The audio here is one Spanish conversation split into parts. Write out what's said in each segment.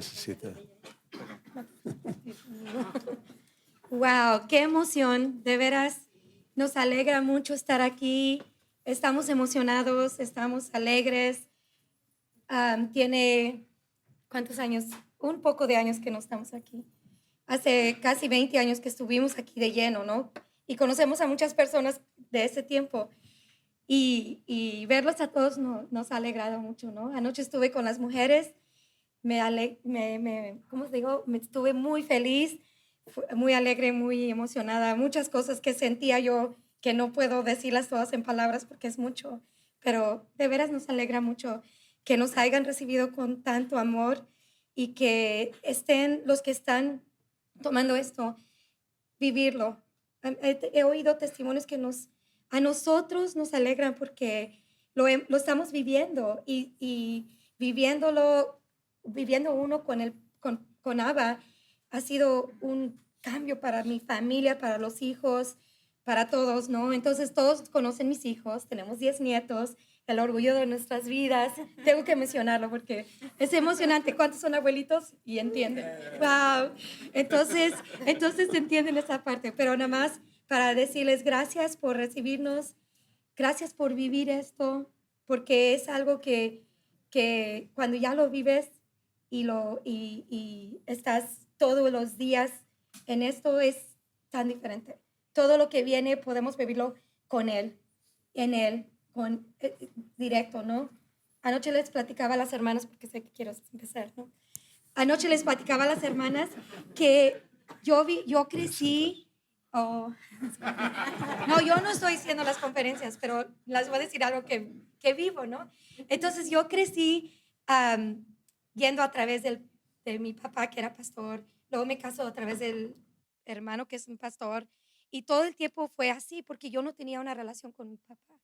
necesita. Wow, qué emoción, de veras, nos alegra mucho estar aquí, estamos emocionados, estamos alegres. Tiene, ¿cuántos años? Un poco de años que no estamos aquí. Hace casi 20 años que estuvimos aquí de lleno, ¿no? Y conocemos a muchas personas de ese tiempo. Y verlos a todos nos ha alegrado mucho, ¿no? Anoche estuve con las mujeres, ¿cómo te digo? Me estuve muy feliz, muy alegre, muy emocionada. Muchas cosas que sentía yo que no puedo decirlas todas en palabras porque es mucho, pero de veras nos alegra mucho que nos hayan recibido con tanto amor y que estén los que están tomando esto, vivirlo. He oído testimonios que a nosotros nos alegran porque lo estamos viviendo y viviéndolo, viviendo uno con Abba ha sido un cambio para mi familia, para los hijos, para todos, ¿no? Entonces todos conocen mis hijos, tenemos 10 nietos, el orgullo de nuestras vidas. Tengo que mencionarlo porque es emocionante. ¿Cuántos son abuelitos? Y entienden. ¡Wow! Entonces entienden esa parte. Pero nada más para decirles gracias por recibirnos, gracias por vivir esto, porque es algo que cuando ya lo vives y estás todos los días en esto es tan diferente. Todo lo que viene podemos vivirlo con Él, en Él, directo, ¿no? Anoche les platicaba a las hermanas, porque sé que quiero empezar, ¿no? Anoche les platicaba a las hermanas que yo crecí, oh, no, yo no estoy haciendo las conferencias, pero les voy a decir algo que vivo, ¿no? Entonces yo crecí yendo a través de mi papá, que era pastor, luego me casó a través del hermano, que es un pastor, y todo el tiempo fue así, porque yo no tenía una relación con mi papá.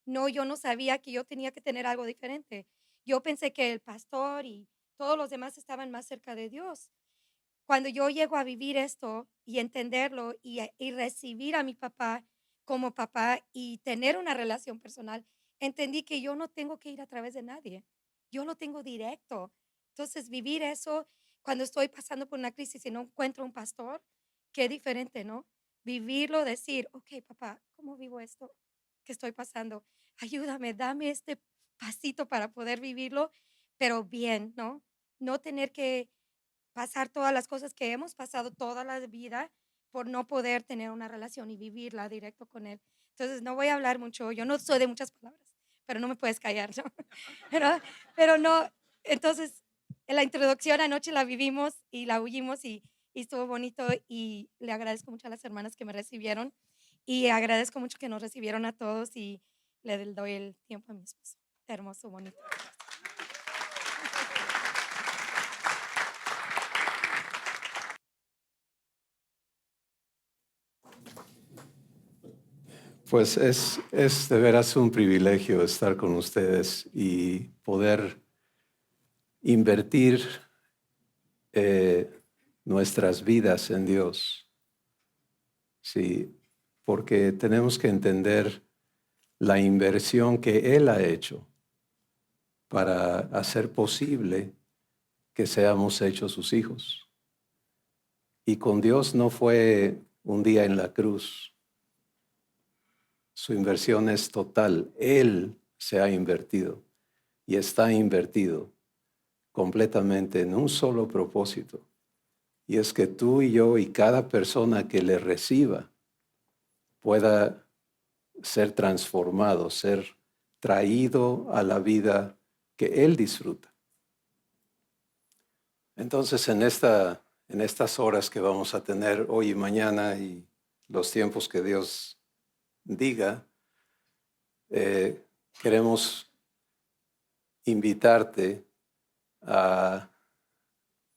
No, yo no sabía que yo tenía que tener algo diferente. Yo pensé que el pastor y todos los demás estaban más cerca de Dios. Cuando yo llego a vivir esto y entenderlo y recibir a mi papá como papá y tener una relación personal, entendí que yo no tengo que ir a través de nadie. Yo lo tengo directo. Entonces, vivir eso cuando estoy pasando por una crisis y no encuentro un pastor, qué diferente, ¿no? Vivirlo, decir, ok, papá, ¿cómo vivo esto que estoy pasando? Ayúdame, dame este pasito para poder vivirlo, pero bien, ¿no? No tener que pasar todas las cosas que hemos pasado toda la vida por no poder tener una relación y vivirla directo con Él. Entonces, no voy a hablar mucho, yo no soy de muchas palabras, pero no me puedes callar, ¿no? Pero, pero no, entonces, en la introducción anoche la vivimos y la oímos y estuvo bonito y le agradezco mucho a las hermanas que me recibieron y agradezco mucho que nos recibieron a todos y le doy el tiempo a mi esposo. Hermoso, bonito. Pues es de veras un privilegio estar con ustedes y poder invertir nuestras vidas en Dios. Sí, porque tenemos que entender la inversión que Él ha hecho para hacer posible que seamos hechos sus hijos. Y con Dios no fue un día en la cruz. Su inversión es total. Él se ha invertido y está invertido completamente en un solo propósito. Y es que tú y yo y cada persona que le reciba pueda ser transformado, ser traído a la vida que Él disfruta. Entonces, en estas horas que vamos a tener hoy y mañana y los tiempos que Dios diga, queremos invitarte a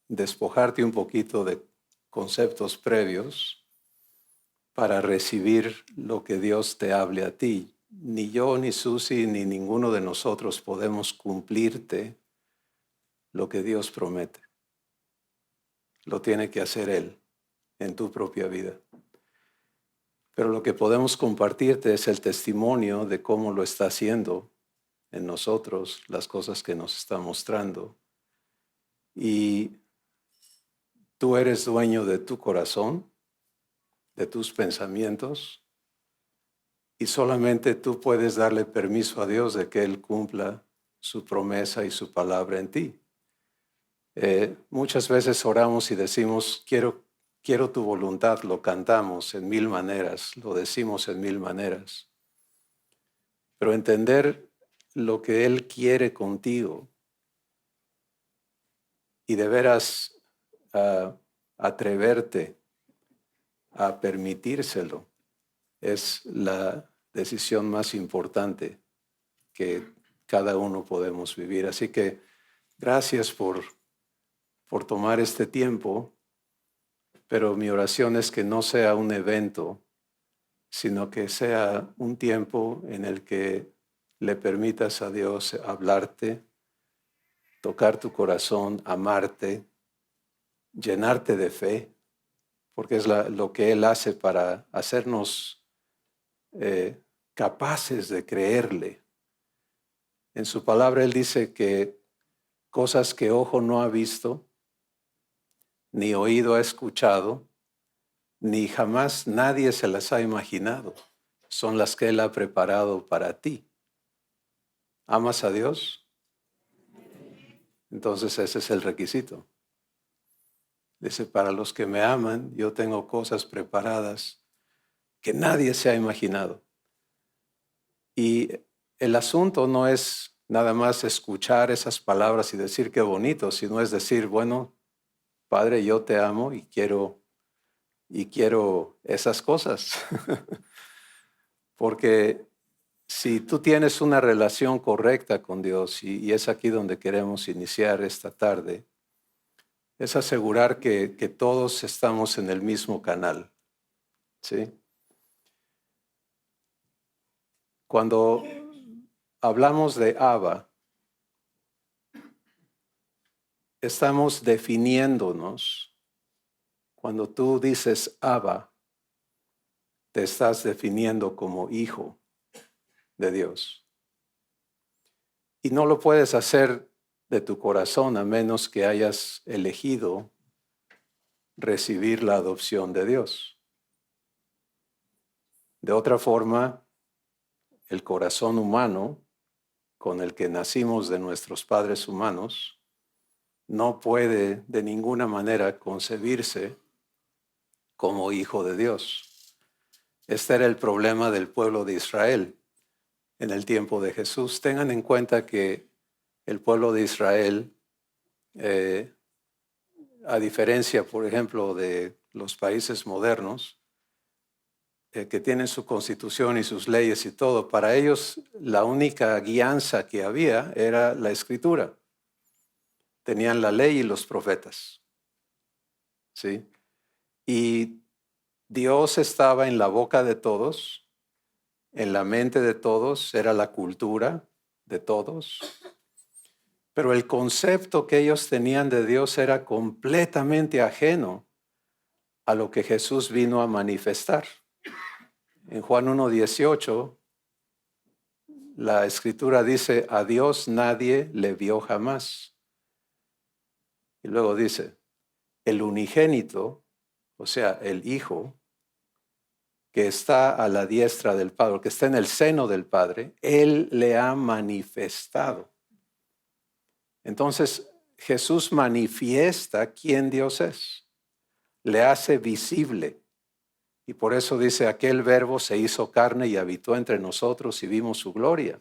despojarte un poquito de conceptos previos para recibir lo que Dios te hable a ti. Ni yo, ni Susi, ni ninguno de nosotros podemos cumplirte lo que Dios promete. Lo tiene que hacer Él en tu propia vida. Pero lo que podemos compartirte es el testimonio de cómo lo está haciendo en nosotros, las cosas que nos está mostrando. Y tú eres dueño de tu corazón, de tus pensamientos, y solamente tú puedes darle permiso a Dios de que Él cumpla su promesa y su palabra en ti. Muchas veces oramos y decimos, quiero tu voluntad, lo cantamos en 1000 maneras, lo decimos en 1000 maneras. Pero entender lo que Él quiere contigo y de veras atreverte a permitírselo es la decisión más importante que cada uno podemos vivir. Así que gracias por tomar este tiempo, pero mi oración es que no sea un evento, sino que sea un tiempo en el que le permitas a Dios hablarte, tocar tu corazón, amarte, llenarte de fe, porque es lo que Él hace para hacernos capaces de creerle. En su palabra Él dice que cosas que ojo no ha visto, ni oído ha escuchado, ni jamás nadie se las ha imaginado, son las que Él ha preparado para ti. ¿Amas a Dios? Entonces ese es el requisito. Dice, para los que me aman, yo tengo cosas preparadas que nadie se ha imaginado. Y el asunto no es nada más escuchar esas palabras y decir qué bonito, sino es decir, bueno, Padre, yo te amo y quiero esas cosas. Porque si tú tienes una relación correcta con Dios, y es aquí donde queremos iniciar esta tarde, es asegurar que todos estamos en el mismo canal, ¿sí? Cuando hablamos de Abba, estamos definiéndonos. Cuando tú dices Abba, te estás definiendo como hijo de Dios. Y no lo puedes hacer de tu corazón a menos que hayas elegido recibir la adopción de Dios. De otra forma, el corazón humano con el que nacimos de nuestros padres humanos no puede de ninguna manera concebirse como hijo de Dios. Este era el problema del pueblo de Israel en el tiempo de Jesús. Tengan en cuenta que el pueblo de Israel, a diferencia, por ejemplo, de los países modernos, que tienen su constitución y sus leyes y todo, para ellos la única guianza que había era la escritura. Tenían la ley y los profetas, ¿sí? Y Dios estaba en la boca de todos, en la mente de todos, era la cultura de todos. Pero el concepto que ellos tenían de Dios era completamente ajeno a lo que Jesús vino a manifestar. En Juan 1:18, la escritura dice, a Dios nadie le vio jamás. Y luego dice, el unigénito, o sea, el Hijo, que está a la diestra del Padre, que está en el seno del Padre, Él le ha manifestado. Entonces, Jesús manifiesta quién Dios es, le hace visible. Y por eso dice, aquel verbo se hizo carne y habitó entre nosotros y vimos su gloria.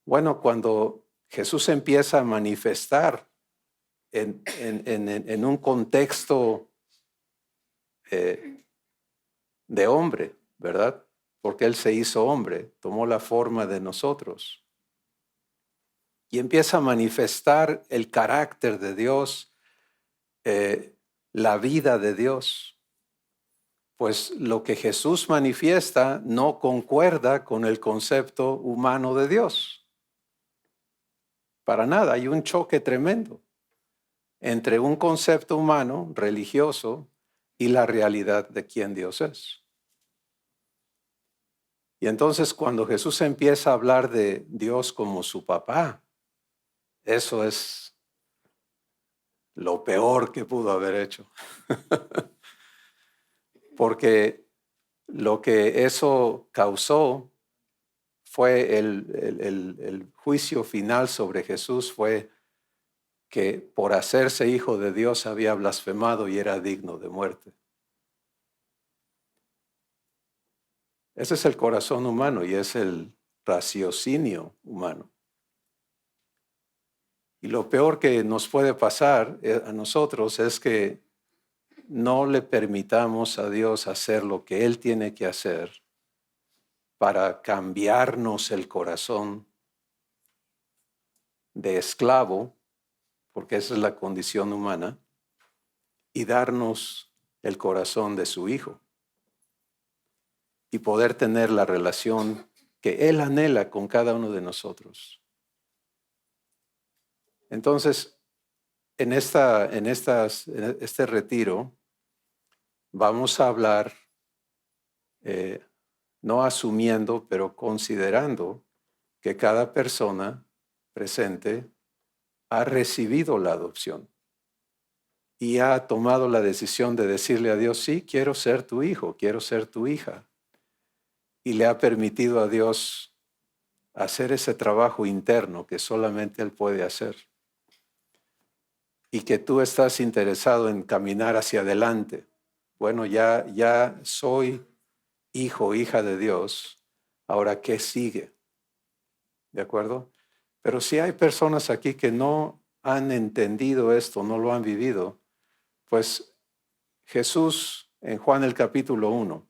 Bueno, cuando Jesús empieza a manifestar en un contexto de hombre, ¿verdad? Porque Él se hizo hombre, tomó la forma de nosotros. Y empieza a manifestar el carácter de Dios, la vida de Dios. Pues lo que Jesús manifiesta no concuerda con el concepto humano de Dios. Para nada, hay un choque tremendo entre un concepto humano, religioso, y la realidad de quién Dios es. Y entonces cuando Jesús empieza a hablar de Dios como su papá, eso es lo peor que pudo haber hecho. Porque lo que eso causó fue el juicio final sobre Jesús, fue que por hacerse hijo de Dios había blasfemado y era digno de muerte. Ese es el corazón humano y es el raciocinio humano. Y lo peor que nos puede pasar a nosotros es que no le permitamos a Dios hacer lo que Él tiene que hacer para cambiarnos el corazón de esclavo, porque esa es la condición humana, y darnos el corazón de su Hijo y poder tener la relación que Él anhela con cada uno de nosotros. Entonces, en este retiro vamos a hablar, no asumiendo, pero considerando que cada persona presente ha recibido la adopción y ha tomado la decisión de decirle a Dios, sí, quiero ser tu hijo, quiero ser tu hija. Y le ha permitido a Dios hacer ese trabajo interno que solamente Él puede hacer. Y que tú estás interesado en caminar hacia adelante. Bueno, ya soy hijo, hija de Dios. Ahora, ¿qué sigue? ¿De acuerdo? Pero si hay personas aquí que no han entendido esto, no lo han vivido, pues Jesús en Juan el capítulo 1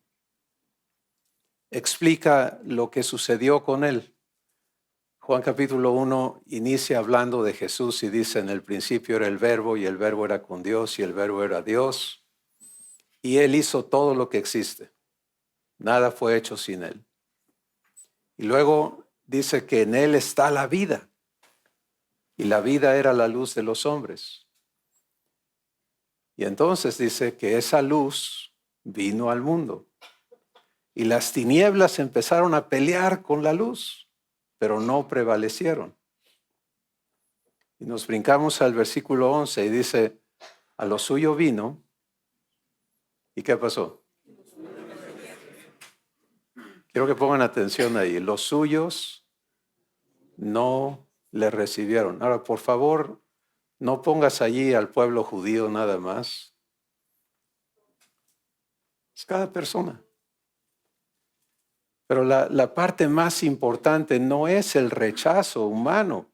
explica lo que sucedió con él. Juan capítulo 1 inicia hablando de Jesús y dice, en el principio era el verbo y el verbo era con Dios y el verbo era Dios. Y Él hizo todo lo que existe. Nada fue hecho sin Él. Y luego dice que en Él está la vida. Y la vida era la luz de los hombres. Y entonces dice que esa luz vino al mundo. Y las tinieblas empezaron a pelear con la luz, pero no prevalecieron. Y nos brincamos al versículo 11 y dice, a lo suyo vino. ¿Y qué pasó? Quiero que pongan atención ahí. Los suyos no le recibieron. Ahora, por favor, no pongas allí al pueblo judío nada más. Es cada persona. Pero la parte más importante no es el rechazo humano,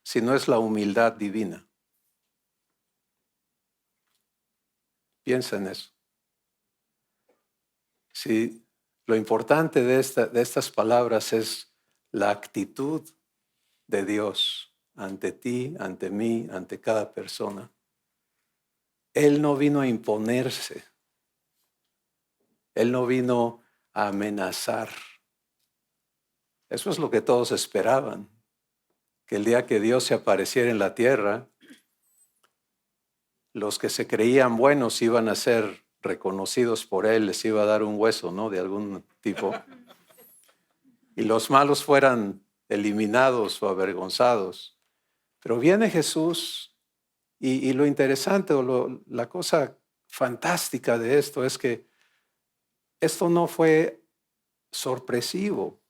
sino es la humildad divina. Piensa en eso. Si lo importante de estas palabras es la actitud de Dios ante ti, ante mí, ante cada persona. Él no vino a imponerse. Él no vino a amenazar. Eso es lo que todos esperaban. Que el día que Dios se apareciera en la tierra, los que se creían buenos iban a ser reconocidos por Él, les iba a dar un hueso, ¿no? De algún tipo. Y los malos fueran eliminados o avergonzados. Pero viene Jesús y lo interesante o la cosa fantástica de esto es que esto no fue sorpresivo.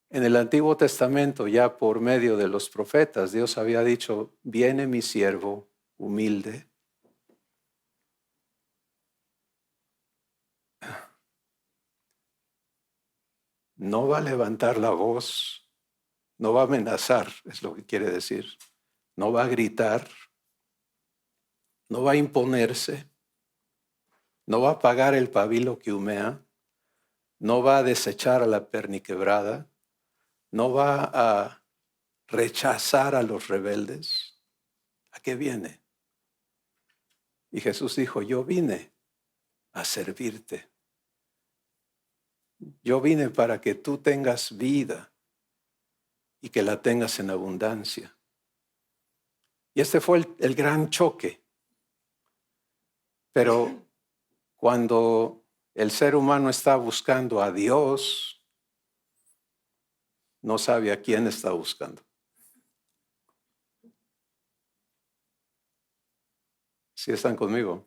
En el Antiguo Testamento, ya por medio de los profetas, Dios había dicho, viene mi siervo humilde. No va a levantar la voz, no va a amenazar, es lo que quiere decir. No va a gritar, no va a imponerse, no va a apagar el pabilo que humea, no va a desechar a la perniquebrada, no va a rechazar a los rebeldes. ¿A qué viene? Y Jesús dijo, yo vine a servirte. Yo vine para que tú tengas vida y que la tengas en abundancia. Y este fue el gran choque. Pero cuando el ser humano está buscando a Dios, no sabe a quién está buscando. ¿Sí están conmigo?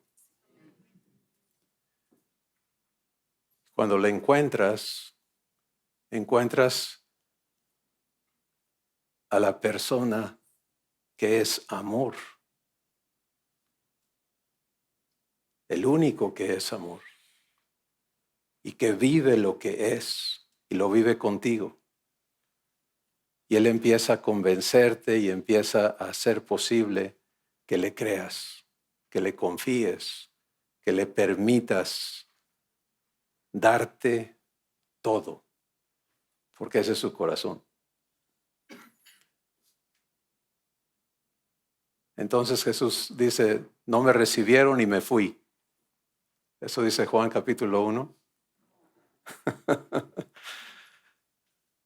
Cuando le encuentras a la persona que es amor, el único que es amor, y que vive lo que es, y lo vive contigo. Y Él empieza a convencerte y empieza a hacer posible que le creas, que le confíes, que le permitas darte todo, porque ese es su corazón. Entonces Jesús dice, no me recibieron y me fui. Eso dice Juan capítulo 1.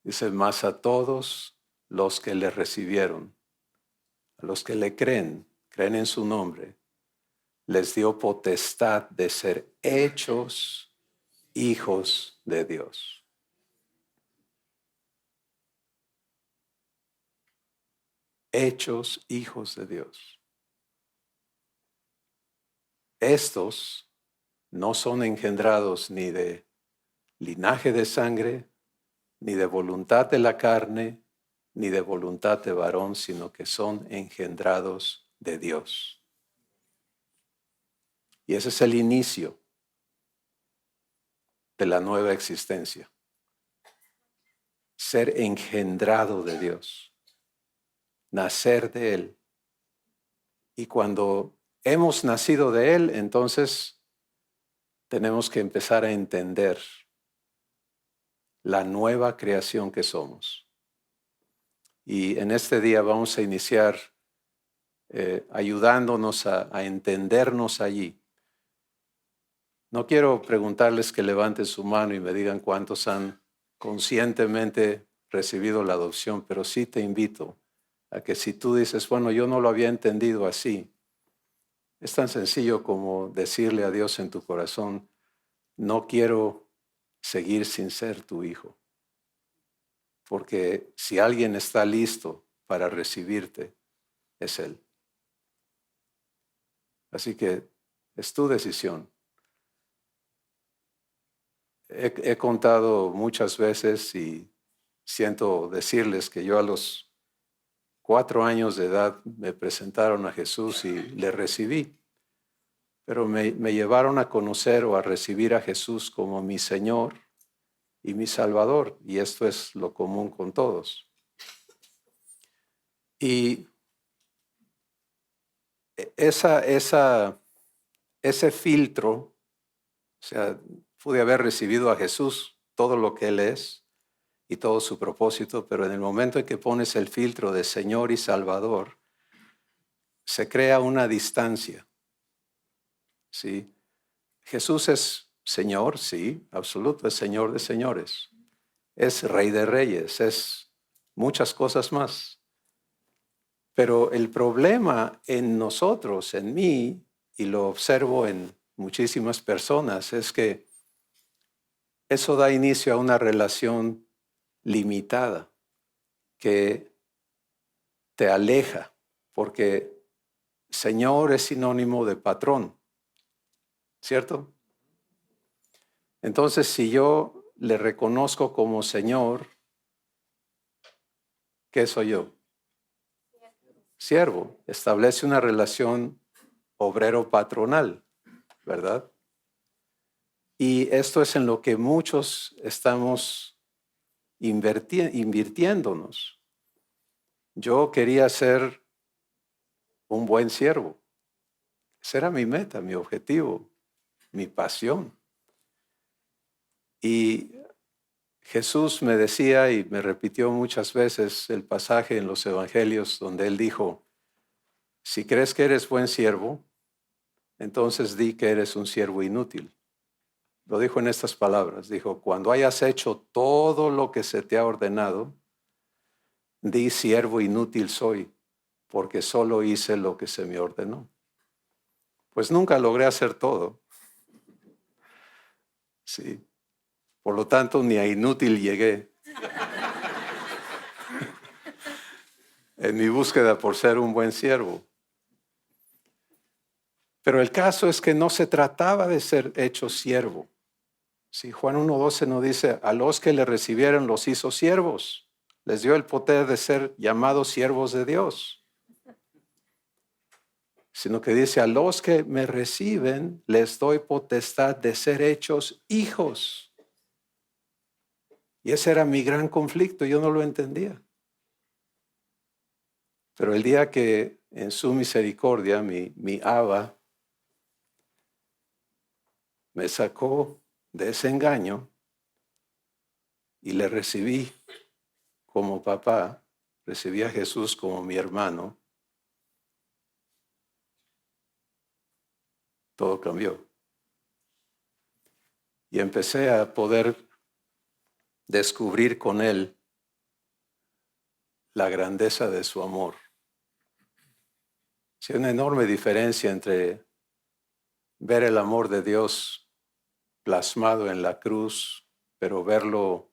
Dice, mas a todos los que le recibieron, a los que le creen en su nombre, les dio potestad de ser hechos hijos de Dios. Hechos hijos de Dios. Estos no son engendrados ni de linaje de sangre, ni de voluntad de la carne, ni de voluntad de varón, sino que son engendrados de Dios. Y ese es el inicio de la nueva existencia. Ser engendrado de Dios. Nacer de Él. Y cuando hemos nacido de Él, entonces tenemos que empezar a entender la nueva creación que somos. Y en este día vamos a iniciar ayudándonos a entendernos allí. No quiero preguntarles que levanten su mano y me digan cuántos han conscientemente recibido la adopción, pero sí te invito a que si tú dices, bueno, yo no lo había entendido así, es tan sencillo como decirle a Dios en tu corazón, no quiero seguir sin ser tu hijo. Porque si alguien está listo para recibirte, es Él. Así que es tu decisión. He contado muchas veces y siento decirles que yo a los 4 años de edad me presentaron a Jesús y le recibí. Pero me llevaron a conocer o a recibir a Jesús como mi Señor y mi Salvador. Y esto es lo común con todos. Y ese filtro, o sea, pude haber recibido a Jesús, todo lo que Él es y todo su propósito, pero en el momento en que pones el filtro de Señor y Salvador, se crea una distancia. ¿Sí? Jesús es Señor, sí, absoluto, es Señor de señores. Es Rey de reyes, es muchas cosas más. Pero el problema en nosotros, en mí, y lo observo en muchísimas personas, es que eso da inicio a una relación limitada que te aleja, porque Señor es sinónimo de patrón, ¿cierto? Entonces, si yo le reconozco como Señor, ¿qué soy yo? Siervo. Establece una relación obrero-patronal, ¿verdad? Y esto es en lo que muchos estamos invirtiéndonos. Yo quería ser un buen siervo. Esa era mi meta, mi objetivo, mi pasión. Y Jesús me decía y me repitió muchas veces el pasaje en los evangelios donde Él dijo, si crees que eres buen siervo, entonces di que eres un siervo inútil. Lo dijo en estas palabras, dijo, cuando hayas hecho todo lo que se te ha ordenado, di siervo inútil soy, porque solo hice lo que se me ordenó. Pues nunca logré hacer todo. Sí. Por lo tanto, ni a inútil llegué. En mi búsqueda por ser un buen siervo. Pero el caso es que no se trataba de ser hecho siervo. Si Juan 1:12 nos dice, a los que le recibieron los hizo siervos, les dio el poder de ser llamados siervos de Dios. Sino que dice, a los que me reciben, les doy potestad de ser hechos hijos. Y ese era mi gran conflicto, yo no lo entendía. Pero el día que en su misericordia, mi Abba me sacó de ese engaño y le recibí como papá, recibí a Jesús como mi hermano, todo cambió. Y empecé a poder descubrir con él la grandeza de su amor. Sí, hay una enorme diferencia entre ver el amor de Dios plasmado en la cruz, pero verlo,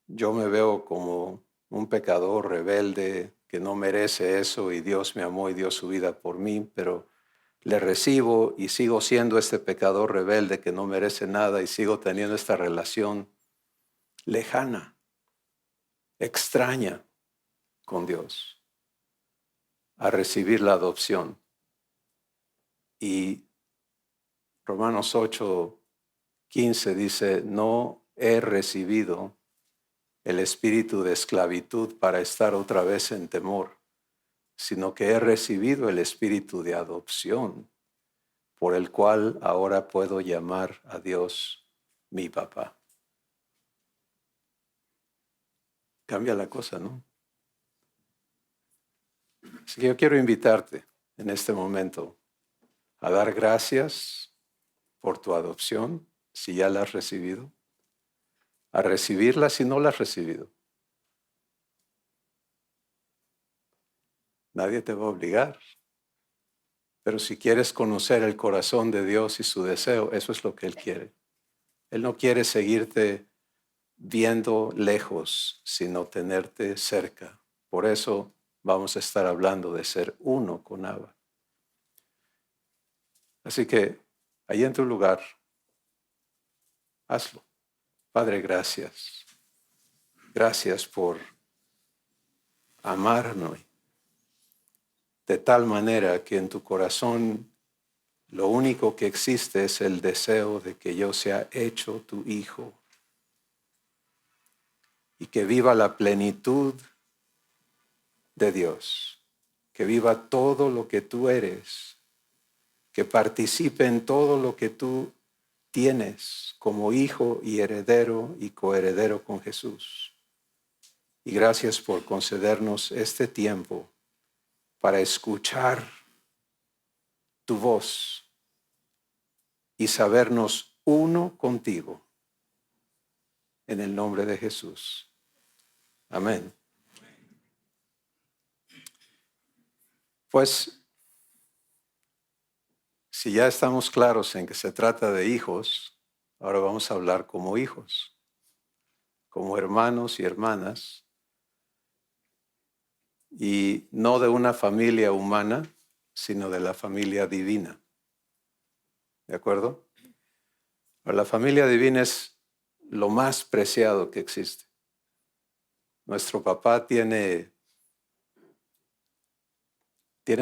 yo me veo como un pecador rebelde que no merece eso y Dios me amó y dio su vida por mí, pero le recibo y sigo siendo este pecador rebelde que no merece nada y sigo teniendo esta relación lejana, extraña con Dios, a recibir la adopción. Y Romanos 8:15 dice, no he recibido el espíritu de esclavitud para estar otra vez en temor, sino que he recibido el espíritu de adopción, por el cual ahora puedo llamar a Dios mi papá. Cambia la cosa, ¿no? Así que yo quiero invitarte en este momento a dar gracias por tu adopción, si ya la has recibido, a recibirla si no la has recibido. Nadie te va a obligar. Pero si quieres conocer el corazón de Dios y su deseo, eso es lo que Él quiere. Él no quiere seguirte viendo lejos, sino tenerte cerca. Por eso vamos a estar hablando de ser uno con Abba. Así que ahí en tu lugar, hazlo. Padre, gracias. Gracias por amarnos de tal manera que en tu corazón lo único que existe es el deseo de que yo sea hecho tu hijo y que viva la plenitud de Dios, que viva todo lo que tú eres, que participe en todo lo que tú tienes como hijo y heredero y coheredero con Jesús. Y gracias por concedernos este tiempo para escuchar tu voz y sabernos uno contigo. En el nombre de Jesús. Amén. Pues, si ya estamos claros en que se trata de hijos, ahora vamos a hablar como hijos, como hermanos y hermanas, y no de una familia humana, sino de la familia divina. ¿De acuerdo? Pero la familia divina es lo más preciado que existe. Nuestro papá tiene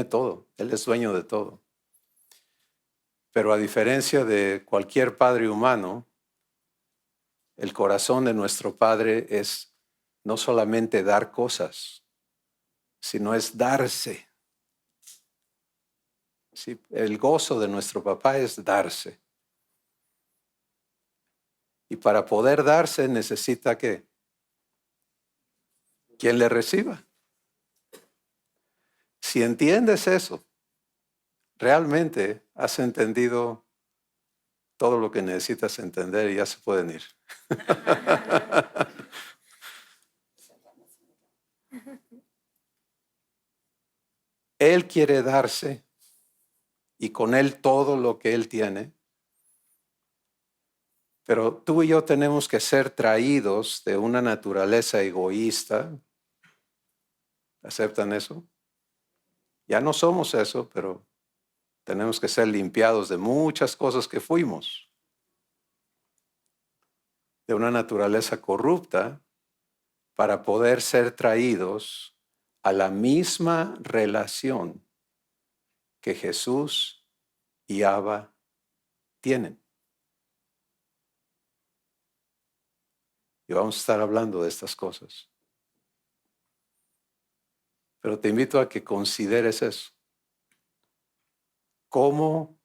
todo, él es dueño de todo. Pero a diferencia de cualquier padre humano, el corazón de nuestro Padre es no solamente dar cosas, sino es darse. ¿Sí? El gozo de nuestro papá es darse. Y para poder darse necesita que quien le reciba. Si entiendes eso, realmente has entendido todo lo que necesitas entender y ya se pueden ir. Él quiere darse y con él todo lo que él tiene. Pero tú y yo tenemos que ser traídos de una naturaleza egoísta. ¿Aceptan eso? Ya no somos eso, pero Tenemos que ser limpiados de muchas cosas que fuimos, de una naturaleza corrupta, para poder ser traídos a la misma relación que Jesús y Abba tienen. Y vamos a estar hablando de estas cosas. Pero te invito a que consideres eso. ¿Cómo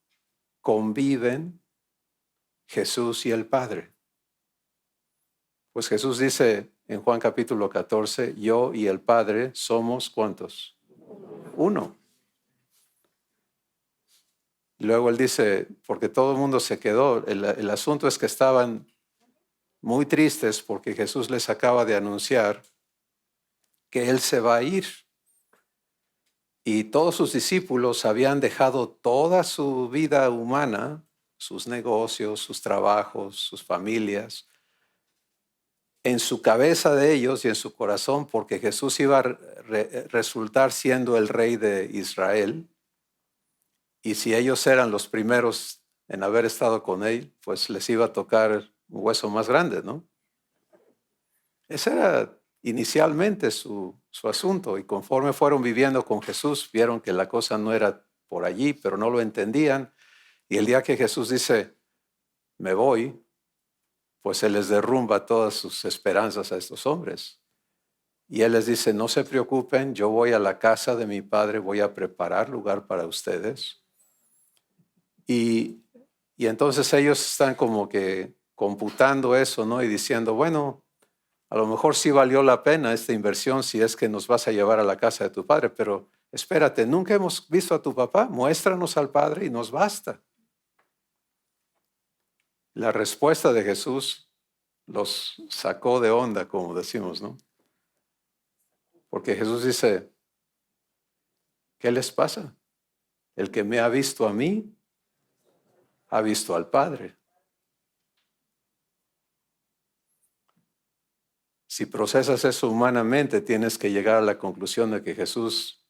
conviven Jesús y el Padre? Pues Jesús dice en Juan capítulo 14, yo y el Padre somos ¿cuántos? Uno. Y luego él dice, porque todo el mundo se quedó, el asunto es que estaban muy tristes porque Jesús les acaba de anunciar que él se va a ir. Y todos sus discípulos habían dejado toda su vida humana, sus negocios, sus trabajos, sus familias, en su cabeza de ellos y en su corazón, porque Jesús iba a resultar siendo el rey de Israel. Y si ellos eran los primeros en haber estado con él, pues les iba a tocar un hueso más grande, ¿no? Ese era inicialmente su asunto, y conforme fueron viviendo con Jesús, vieron que la cosa no era por allí, pero no lo entendían. Y el día que Jesús dice, me voy, pues Él les derrumba todas sus esperanzas a estos hombres. Y Él les dice, no se preocupen, yo voy a la casa de mi Padre, voy a preparar lugar para ustedes. Y entonces ellos están como que computando eso, ¿no? Y diciendo, bueno, a lo mejor sí valió la pena esta inversión si es que nos vas a llevar a la casa de tu Padre, pero espérate, nunca hemos visto a tu papá, muéstranos al Padre y nos basta. La respuesta de Jesús los sacó de onda, como decimos, ¿no? Porque Jesús dice, ¿qué les pasa? El que me ha visto a mí, ha visto al Padre. Si procesas eso humanamente, tienes que llegar a la conclusión de que Jesús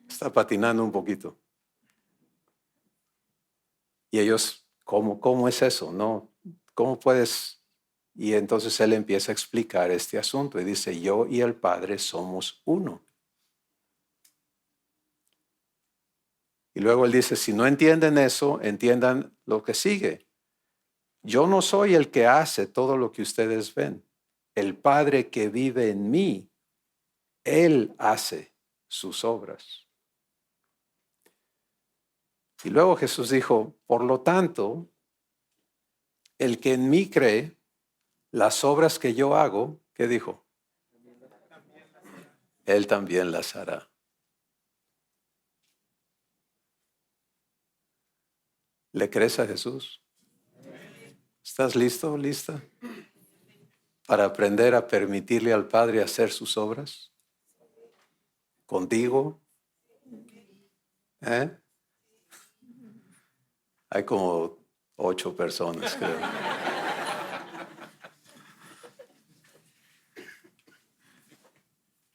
está patinando un poquito. Y ellos, ¿cómo es eso? ¿No? ¿Cómo puedes? Y entonces él empieza a explicar este asunto y dice, yo y el Padre somos uno. Y luego él dice, si no entienden eso, entiendan lo que sigue. Yo no soy el que hace todo lo que ustedes ven. El Padre que vive en mí, Él hace sus obras. Y luego Jesús dijo, por lo tanto, el que en mí cree, las obras que yo hago, ¿qué dijo? Él también las hará. ¿Le crees a Jesús? ¿Estás listo, lista? Para aprender a permitirle al Padre hacer sus obras. ¿Contigo? Hay como 8 personas, creo.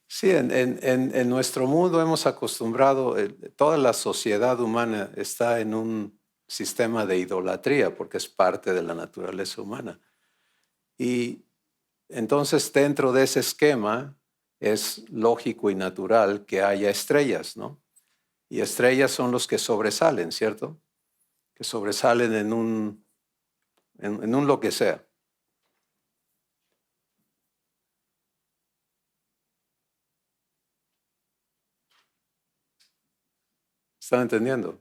Sí, en nuestro mundo hemos acostumbrado, toda la sociedad humana está en un sistema de idolatría porque es parte de la naturaleza humana. Y entonces dentro de ese esquema es lógico y natural que haya estrellas, ¿no? Y estrellas son los que sobresalen, ¿cierto? Que sobresalen en un lo que sea. ¿Están entendiendo?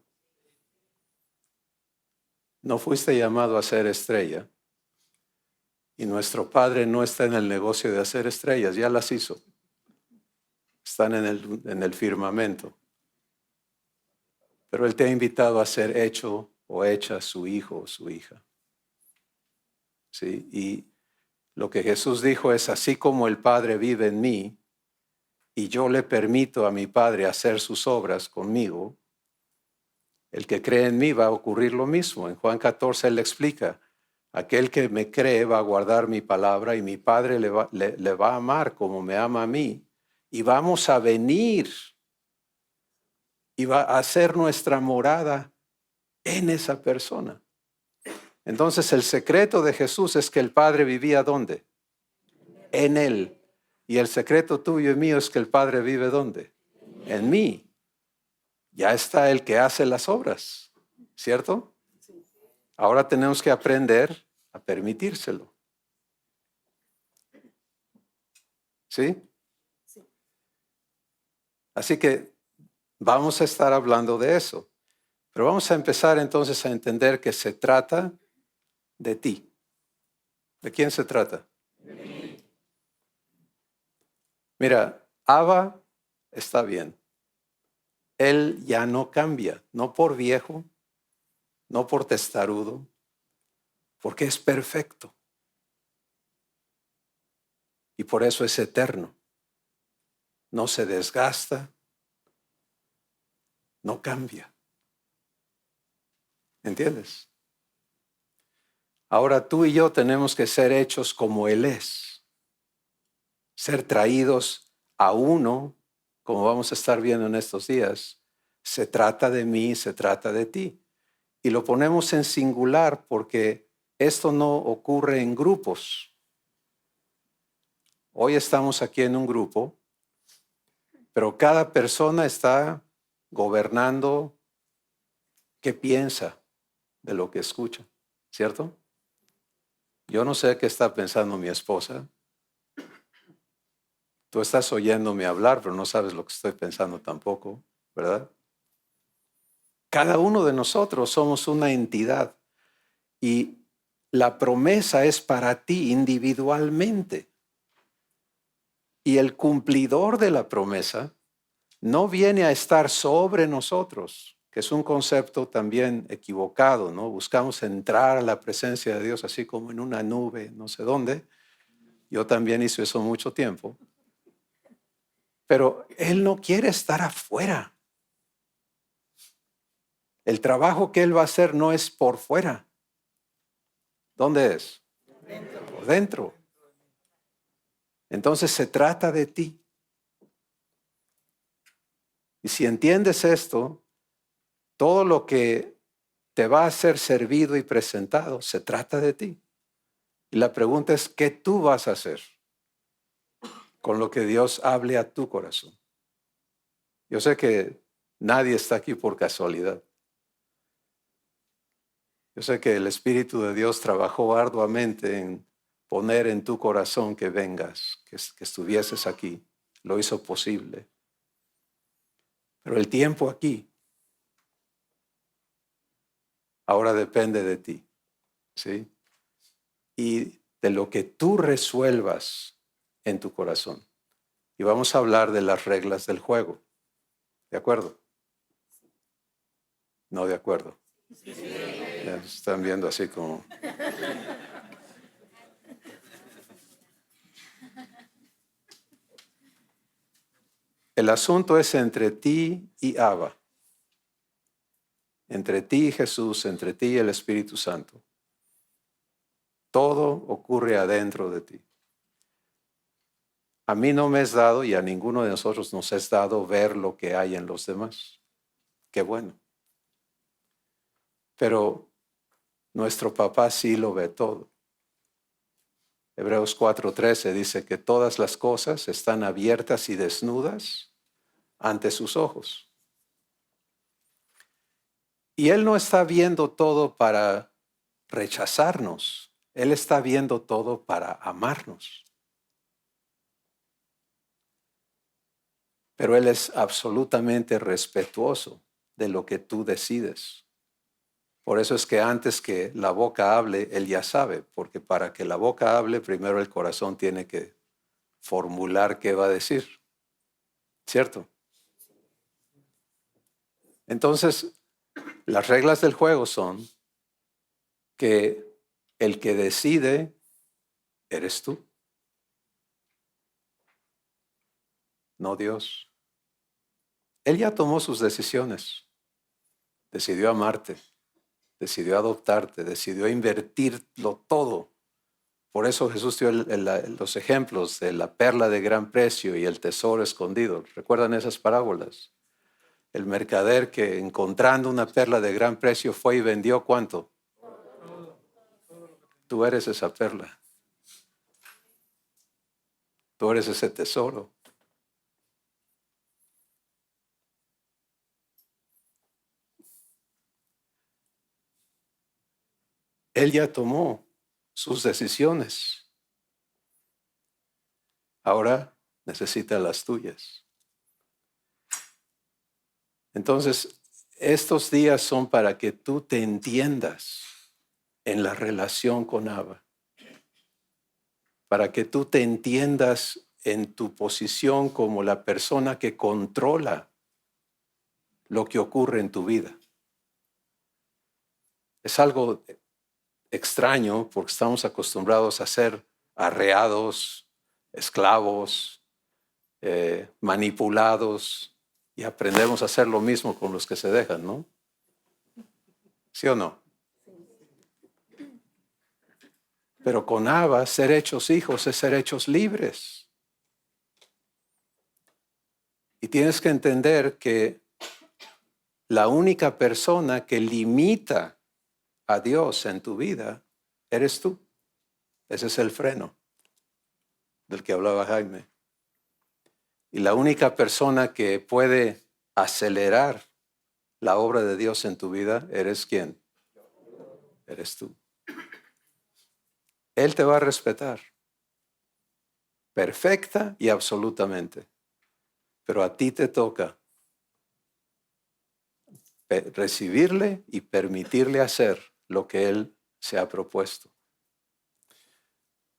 No fuiste llamado a ser estrella. Y nuestro Padre no está en el negocio de hacer estrellas, ya las hizo. Están en el firmamento. Pero Él te ha invitado a ser hecho o hecha su hijo o su hija. ¿Sí? Y lo que Jesús dijo es, así como el Padre vive en mí y yo le permito a mi Padre hacer sus obras conmigo, el que cree en mí va a ocurrir lo mismo. En Juan 14 Él le explica, aquel que me cree va a guardar mi palabra y mi Padre le va a amar como me ama a mí. Y vamos a venir y va a hacer nuestra morada en esa persona. Entonces el secreto de Jesús es que el Padre vivía ¿dónde? En Él. Y el secreto tuyo y mío es que el Padre vive ¿dónde? En mí. Ya está el que hace las obras, ¿cierto? Ahora tenemos que aprender a permitírselo. ¿Sí? Así que vamos a estar hablando de eso. Pero vamos a empezar entonces a entender que se trata de ti. ¿De quién se trata? De mí. Mira, Abba está bien. Él ya no cambia, no por viejo, no por testarudo, porque es perfecto. Y por eso es eterno. No se desgasta, no cambia. ¿Entiendes? Ahora tú y yo tenemos que ser hechos como Él es. Ser traídos a uno, como vamos a estar viendo en estos días. Se trata de mí, se trata de ti. Y lo ponemos en singular porque esto no ocurre en grupos. Hoy estamos aquí en un grupo, pero cada persona está gobernando qué piensa de lo que escucha, ¿cierto? Yo no sé qué está pensando mi esposa. Tú estás oyéndome hablar, pero no sabes lo que estoy pensando tampoco, ¿verdad? Cada uno de nosotros somos una entidad y la promesa es para ti individualmente. Y el cumplidor de la promesa no viene a estar sobre nosotros, que es un concepto también equivocado, ¿no? Buscamos entrar a la presencia de Dios así como en una nube, no sé dónde. Yo también hice eso mucho tiempo. Pero Él no quiere estar afuera. El trabajo que Él va a hacer no es por fuera. ¿Dónde es? Por dentro. Entonces se trata de ti. Y si entiendes esto, todo lo que te va a ser servido y presentado se trata de ti. Y la pregunta es, ¿qué tú vas a hacer con lo que Dios hable a tu corazón? Yo sé que nadie está aquí por casualidad. Yo sé que el Espíritu de Dios trabajó arduamente en poner en tu corazón que vengas, que estuvieses aquí. Lo hizo posible. Pero el tiempo aquí ahora depende de ti, ¿sí? Y de lo que tú resuelvas en tu corazón. Y vamos a hablar de las reglas del juego. ¿De acuerdo? No de acuerdo. Sí. Ya están viendo así como... El asunto es entre ti y Abba. Entre ti y Jesús, entre ti y el Espíritu Santo. Todo ocurre adentro de ti. A mí no me es dado y a ninguno de nosotros nos es dado ver lo que hay en los demás. Qué bueno. Pero nuestro papá sí lo ve todo. Hebreos 4:13 dice que todas las cosas están abiertas y desnudas ante sus ojos. Y Él no está viendo todo para rechazarnos. Él está viendo todo para amarnos. Pero Él es absolutamente respetuoso de lo que tú decides. Por eso es que antes que la boca hable, Él ya sabe, porque para que la boca hable, primero el corazón tiene que formular qué va a decir. ¿Cierto? Entonces, las reglas del juego son que el que decide eres tú, no Dios. Él ya tomó sus decisiones. Decidió amarte, decidió adoptarte, decidió invertirlo todo. Por eso Jesús dio los ejemplos de la perla de gran precio y el tesoro escondido. ¿Recuerdan esas parábolas? El mercader que encontrando una perla de gran precio fue y vendió ¿cuánto? Tú eres esa perla. Tú eres ese tesoro. Él ya tomó sus decisiones. Ahora necesita las tuyas. Entonces, estos días son para que tú te entiendas en la relación con Abba. Para que tú te entiendas en tu posición como la persona que controla lo que ocurre en tu vida. Es algo extraño porque estamos acostumbrados a ser arreados, esclavos, manipulados, y aprendemos a hacer lo mismo con los que se dejan, ¿no? ¿Sí o no? Pero con Abba, ser hechos hijos es ser hechos libres. Y tienes que entender que la única persona que limita a Dios en tu vida eres tú. Ese es el freno del que hablaba Jaime. Y la única persona que puede acelerar la obra de Dios en tu vida, ¿eres quién? Eres tú. Él te va a respetar, perfecta y absolutamente. Pero a ti te toca recibirle y permitirle hacer lo que Él se ha propuesto.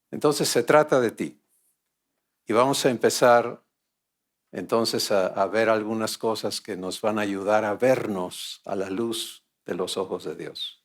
Entonces se trata de ti. Y vamos a empezar entonces a ver algunas cosas que nos van a ayudar a vernos a la luz de los ojos de Dios.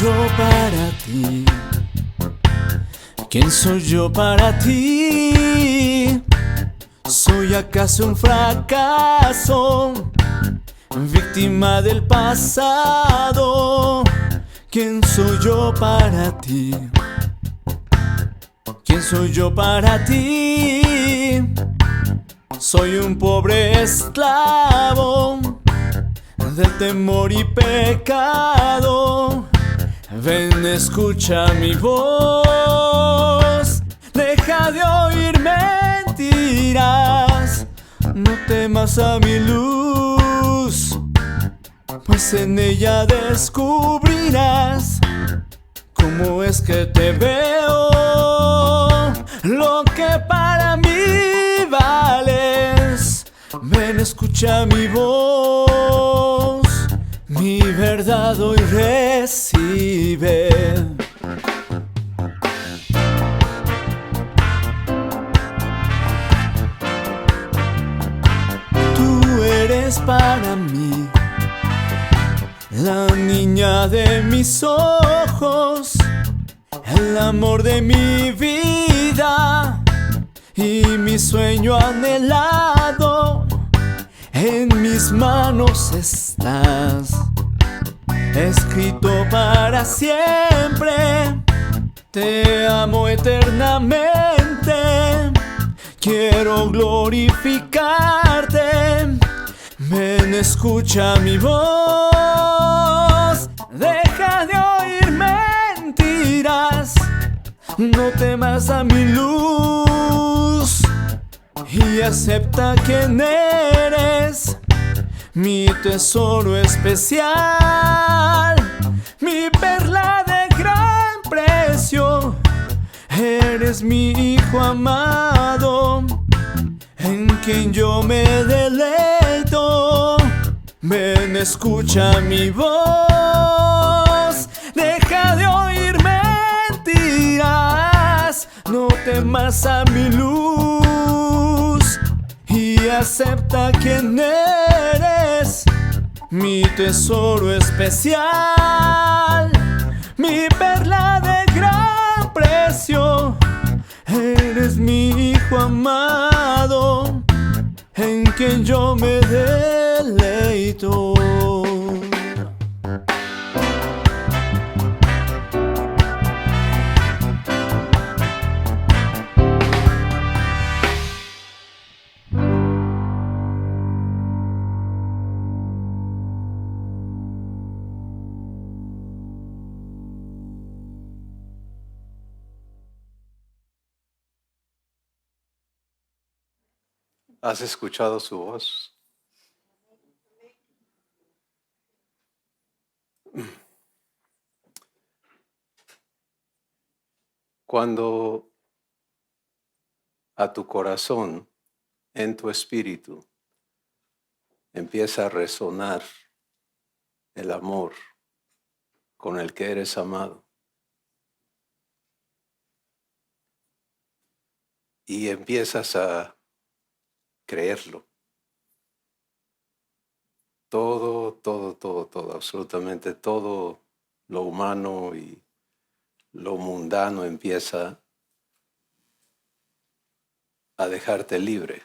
yo para ti? ¿Quién soy yo para ti? ¿Soy acaso un fracaso, víctima del pasado? ¿Quién soy yo para ti? ¿Quién soy yo para ti? Soy un pobre esclavo del temor y pecado. Ven, escucha mi voz, deja de oír mentiras, no temas a mi luz, pues en ella descubrirás cómo es que te veo, lo que para mí vales. Ven, escucha mi voz, mi verdad hoy recibe. Tú eres para mí la niña de mis ojos, el amor de mi vida y mi sueño anhelado. En mis manos estás, escrito para siempre. Te amo eternamente, quiero glorificarte. Ven, escucha mi voz, deja de oír mentiras, no temas a mi luz y acepta quién eres, mi tesoro especial, mi perla de gran precio. Eres mi hijo amado, en quien yo me deleito. Ven, escucha mi voz, deja de oír mentiras, no temas a mi luz y acepta quién eres, mi tesoro especial, mi perla de gran precio. Eres mi hijo amado, en quien yo me deleito. ¿Has escuchado su voz? Cuando a tu corazón, en tu espíritu, empieza a resonar el amor con el que eres amado, y empiezas a creerlo, todo, absolutamente todo lo humano y lo mundano empieza a dejarte libre.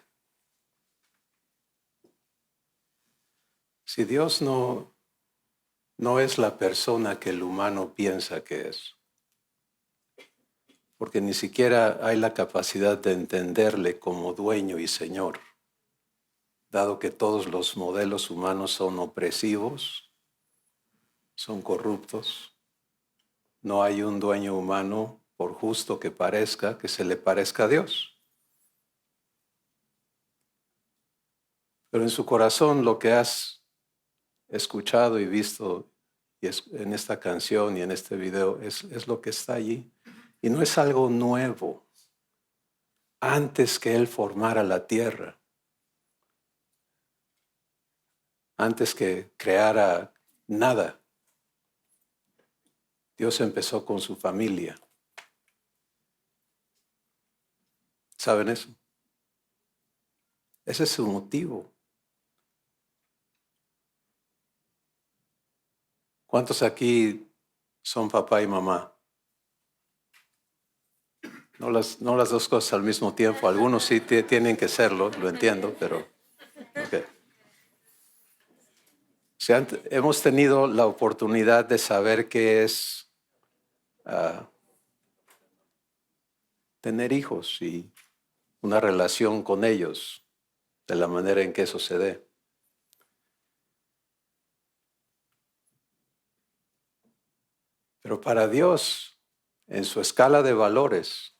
Si Dios no es la persona que el humano piensa que es, porque ni siquiera hay la capacidad de entenderle como dueño y señor, dado que todos los modelos humanos son opresivos, son corruptos. No hay un dueño humano, por justo que parezca, que se le parezca a Dios. Pero en su corazón lo que has escuchado y visto en esta canción y en este video es lo que está allí. Y no es algo nuevo. Antes que Él formara la tierra, antes que creara nada, Dios empezó con su familia. ¿Saben eso? Ese es su motivo. ¿Cuántos aquí son papá y mamá. No las dos cosas al mismo tiempo. Algunos sí tienen que serlo, lo entiendo, pero... Okay. Hemos tenido la oportunidad de saber qué es tener hijos y una relación con ellos, de la manera en que eso se dé. Pero para Dios, en su escala de valores,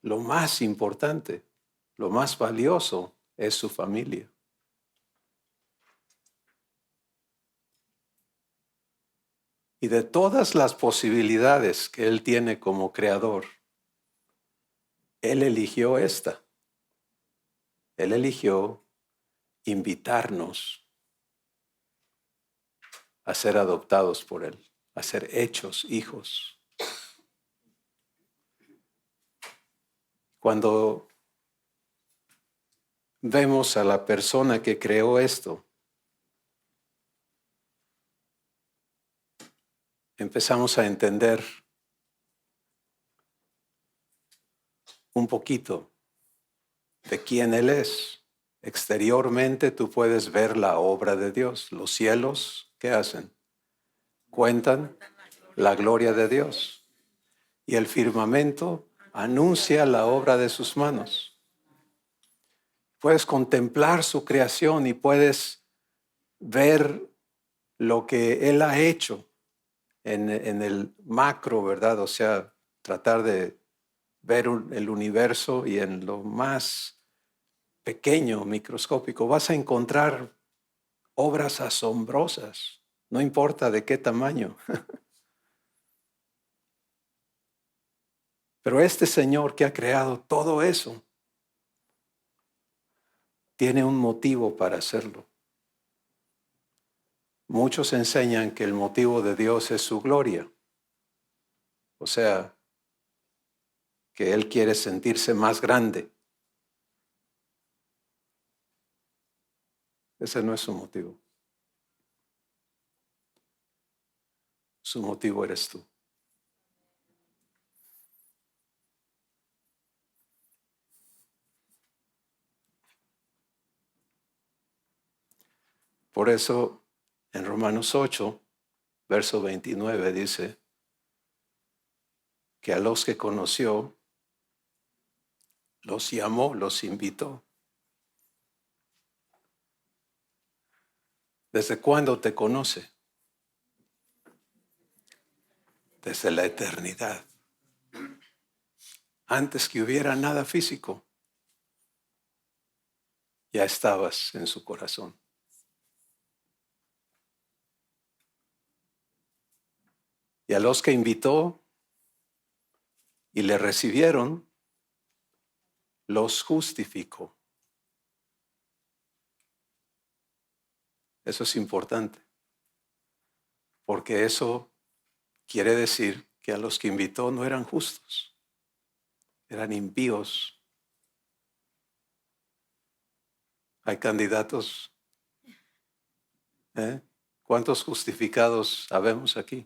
lo más importante, lo más valioso es su familia. Y de todas las posibilidades que Él tiene como creador, Él eligió esta. Él eligió invitarnos a ser adoptados por Él, a ser hechos hijos. Cuando vemos a la persona que creó esto, empezamos a entender un poquito de quién Él es. Exteriormente tú puedes ver la obra de Dios. Los cielos, ¿qué hacen? Cuentan la gloria de Dios. Y el firmamento anuncia la obra de sus manos. Puedes contemplar su creación y puedes ver lo que Él ha hecho en el macro, ¿verdad? O sea, tratar de ver el universo y en lo más pequeño, microscópico, vas a encontrar obras asombrosas, no importa de qué tamaño. Pero este Señor que ha creado todo eso, tiene un motivo para hacerlo. Muchos enseñan que el motivo de Dios es su gloria. O sea, que Él quiere sentirse más grande. Ese no es su motivo. Su motivo eres tú. Por eso, en Romanos 8, verso 29 dice que a los que conoció, los llamó, los invitó. ¿Desde cuándo te conoce? Desde la eternidad. Antes que hubiera nada físico, ya estabas en su corazón. Y a los que invitó y le recibieron, los justificó. Eso es importante, porque eso quiere decir que a los que invitó no eran justos, eran impíos. Hay candidatos. ¿Cuántos justificados habemos aquí?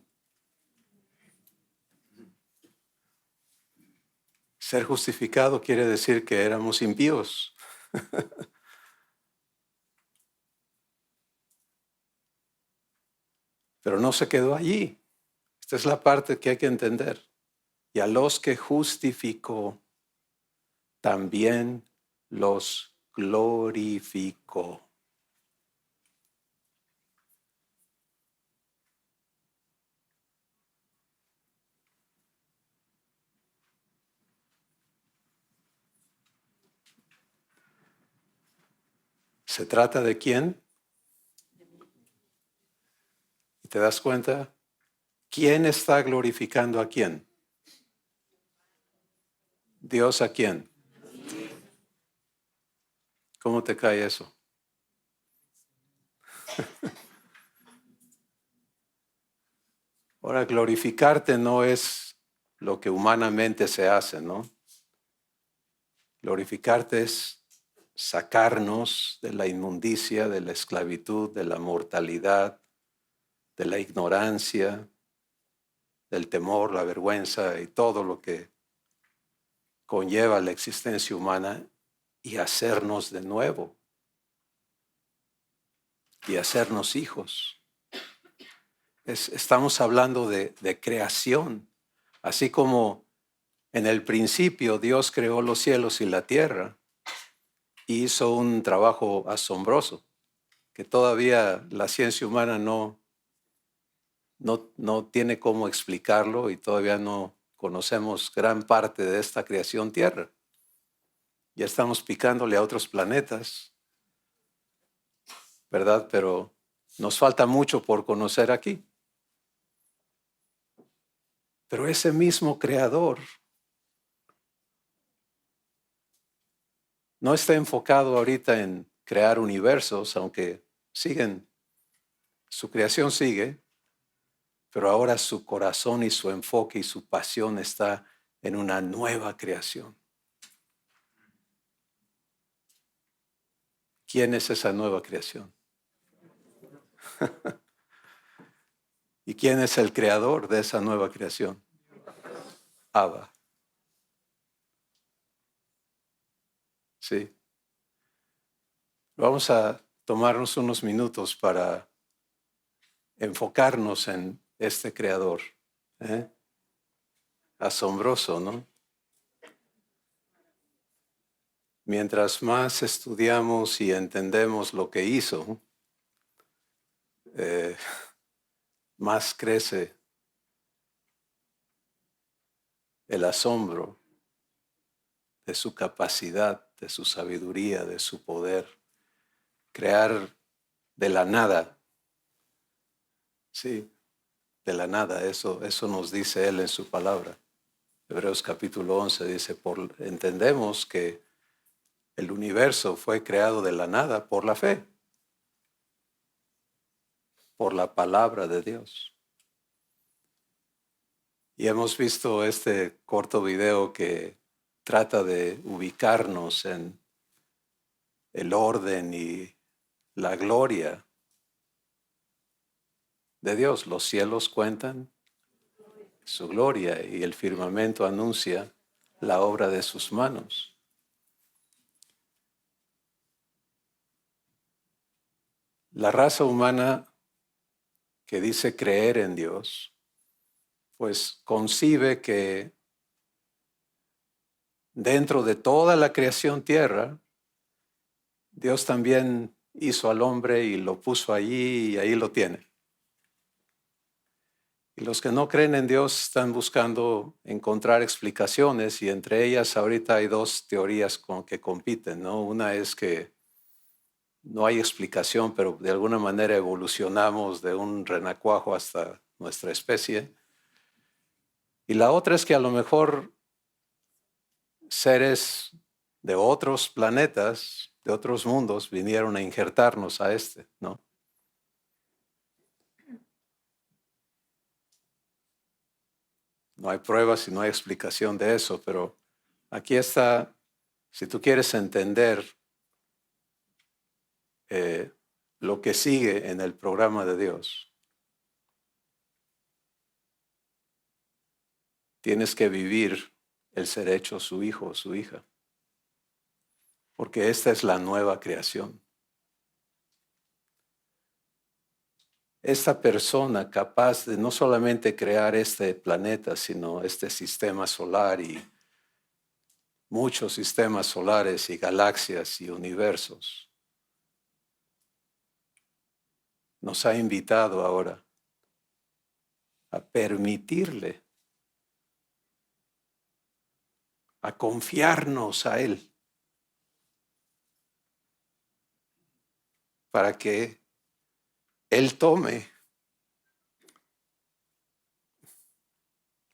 Ser justificado quiere decir que éramos impíos. Pero no se quedó allí. Esta es la parte que hay que entender. Y a los que justificó, también los glorificó. ¿Se trata de quién? ¿Y te das cuenta? ¿Quién está glorificando a quién? ¿Dios a quién? ¿Cómo te cae eso? Ahora, glorificarte no es lo que humanamente se hace, ¿no? Glorificarte es sacarnos de la inmundicia, de la esclavitud, de la mortalidad, de la ignorancia, del temor, la vergüenza y todo lo que conlleva la existencia humana y hacernos de nuevo y hacernos hijos. Estamos hablando de creación, así como en el principio Dios creó los cielos y la tierra y hizo un trabajo asombroso que todavía la ciencia humana no tiene cómo explicarlo y todavía no conocemos gran parte de esta creación tierra. Ya estamos picándole a otros planetas, ¿verdad? Pero nos falta mucho por conocer aquí. Pero ese mismo creador no está enfocado ahorita en crear universos, aunque su creación sigue, pero ahora su corazón y su enfoque y su pasión está en una nueva creación. ¿Quién es esa nueva creación? ¿Y quién es el creador de esa nueva creación? Abba. Sí. Vamos a tomarnos unos minutos para enfocarnos en este creador. Asombroso, ¿no? Mientras más estudiamos y entendemos lo que hizo, más crece el asombro de su capacidad, de su sabiduría, de su poder. Crear de la nada. Sí, de la nada. Eso nos dice Él en su palabra. Hebreos capítulo 11 dice, entendemos que el universo fue creado de la nada por la fe, por la palabra de Dios. Y hemos visto este corto video que trata de ubicarnos en el orden y la gloria de Dios. Los cielos cuentan su gloria y el firmamento anuncia la obra de sus manos. La raza humana que dice creer en Dios, pues concibe que dentro de toda la creación tierra, Dios también hizo al hombre y lo puso allí y ahí lo tiene. Y los que no creen en Dios están buscando encontrar explicaciones y entre ellas ahorita hay dos teorías que compiten, ¿no? Una es que no hay explicación, pero de alguna manera evolucionamos de un renacuajo hasta nuestra especie. Y la otra es que a lo mejor seres de otros planetas, de otros mundos, vinieron a injertarnos a este, ¿no? No hay pruebas y no hay explicación de eso, pero aquí está, si tú quieres entender lo que sigue en el programa de Dios, tienes que vivir el ser hecho su hijo o su hija, porque esta es la nueva creación. Esta persona capaz de no solamente crear este planeta, sino este sistema solar y muchos sistemas solares y galaxias y universos, nos ha invitado ahora a permitirle, a confiarnos a Él, para que Él tome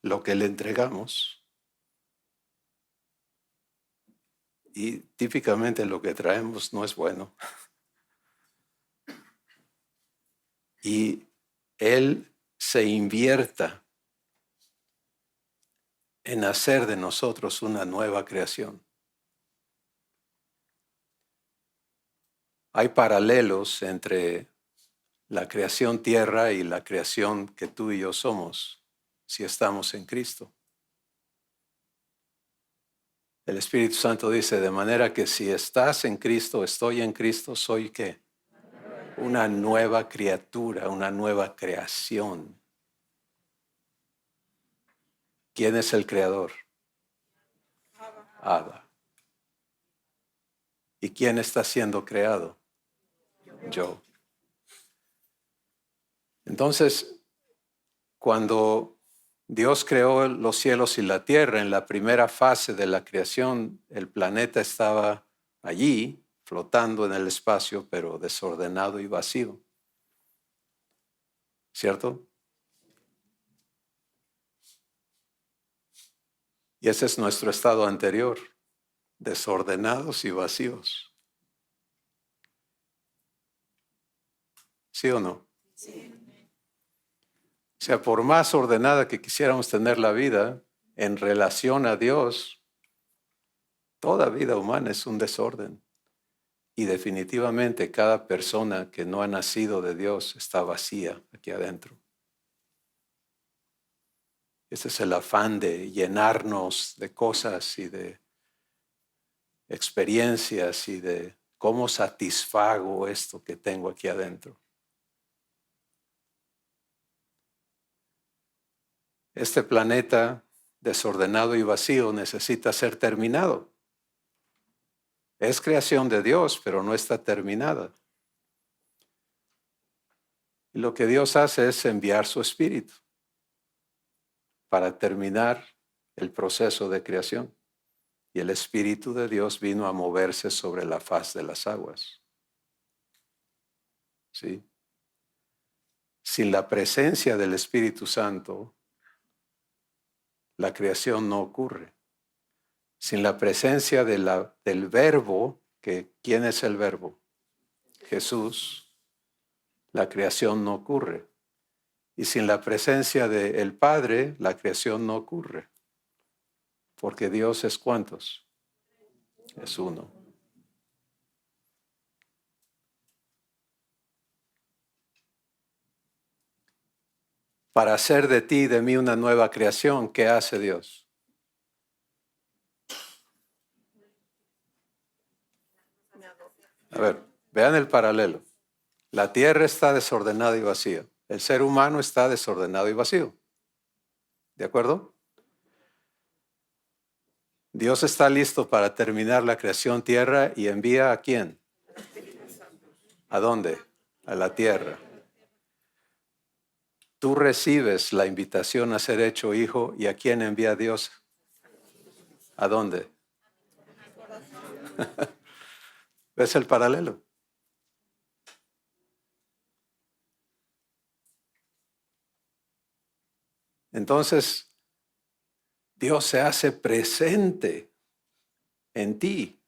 lo que le entregamos y típicamente lo que traemos no es bueno. Y Él se invierta en hacer de nosotros una nueva creación. Hay paralelos entre la creación tierra y la creación que tú y yo somos si estamos en Cristo. El Espíritu Santo dice, de manera que si estás en Cristo, estoy en Cristo, ¿soy qué? Una nueva criatura, una nueva creación. ¿Quién es el creador? Abba. ¿Y quién está siendo creado? Yo. Entonces, cuando Dios creó los cielos y la tierra, en la primera fase de la creación, el planeta estaba allí, flotando en el espacio, pero desordenado y vacío. ¿Cierto? Y ese es nuestro estado anterior, desordenados y vacíos. ¿Sí o no? Sí. O sea, por más ordenada que quisiéramos tener la vida, en relación a Dios, toda vida humana es un desorden. Y definitivamente cada persona que no ha nacido de Dios está vacía aquí adentro. Ese es el afán de llenarnos de cosas y de experiencias y de cómo satisfago esto que tengo aquí adentro. Este planeta desordenado y vacío necesita ser terminado. Es creación de Dios, pero no está terminada. Y lo que Dios hace es enviar su Espíritu para terminar el proceso de creación. Y el Espíritu de Dios vino a moverse sobre la faz de las aguas. ¿Sí? Sin la presencia del Espíritu Santo, la creación no ocurre. Sin la presencia del Verbo, ¿quién es el Verbo? Jesús, la creación no ocurre. Y sin la presencia del Padre, la creación no ocurre. Porque Dios es ¿cuántos? Es uno. Para hacer de ti y de mí una nueva creación, ¿qué hace Dios? A ver, vean el paralelo. La tierra está desordenada y vacía. El ser humano está desordenado y vacío. ¿De acuerdo? Dios está listo para terminar la creación tierra y envía ¿a quién? ¿A dónde? A la tierra. Tú recibes la invitación a ser hecho hijo y ¿a quién envía Dios? ¿A dónde? ¿Ves el paralelo? Entonces, Dios se hace presente en ti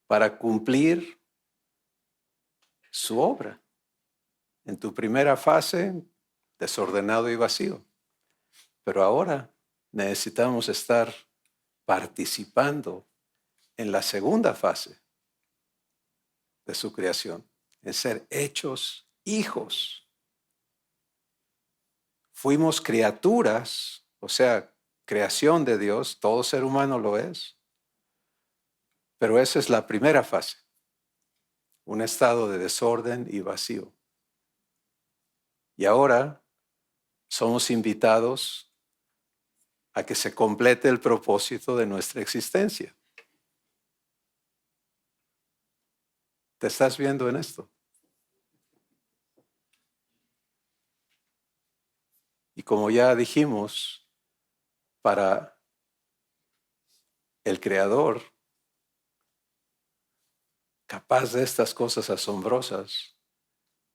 para cumplir su obra. En tu primera fase, desordenado y vacío. Pero ahora necesitamos estar participando en la segunda fase de su creación, en ser hechos hijos. Fuimos criaturas, o sea, creación de Dios, todo ser humano lo es. Pero esa es la primera fase, un estado de desorden y vacío. Y ahora somos invitados a que se complete el propósito de nuestra existencia. ¿Te estás viendo en esto? Y como ya dijimos, para el Creador, capaz de estas cosas asombrosas,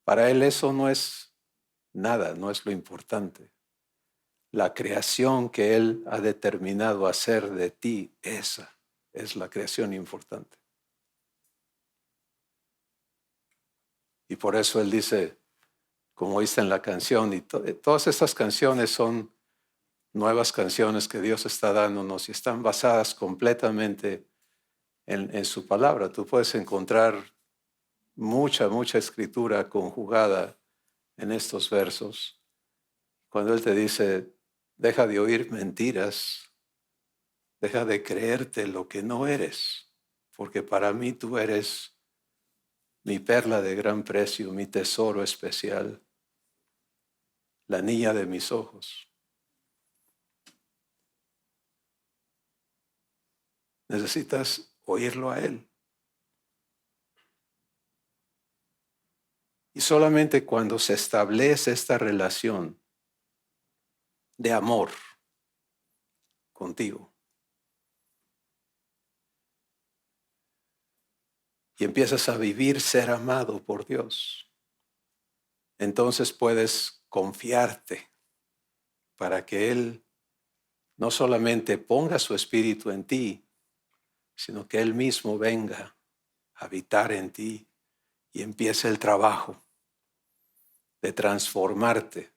para Él eso no es nada, no es lo importante. La creación que Él ha determinado hacer de ti, esa es la creación importante. Y por eso Él dice, como dice en la canción, y todas estas canciones son nuevas canciones que Dios está dándonos y están basadas completamente en su palabra. Tú puedes encontrar mucha escritura conjugada en estos versos. Cuando Él te dice, deja de oír mentiras, deja de creerte lo que no eres, porque para mí tú eres mi perla de gran precio, mi tesoro especial, la niña de mis ojos. Necesitas oírlo a Él. Y solamente cuando se establece esta relación de amor contigo y empiezas a vivir ser amado por Dios, entonces puedes confiarte para que Él no solamente ponga su espíritu en ti, sino que Él mismo venga a habitar en ti y empiece el trabajo de transformarte.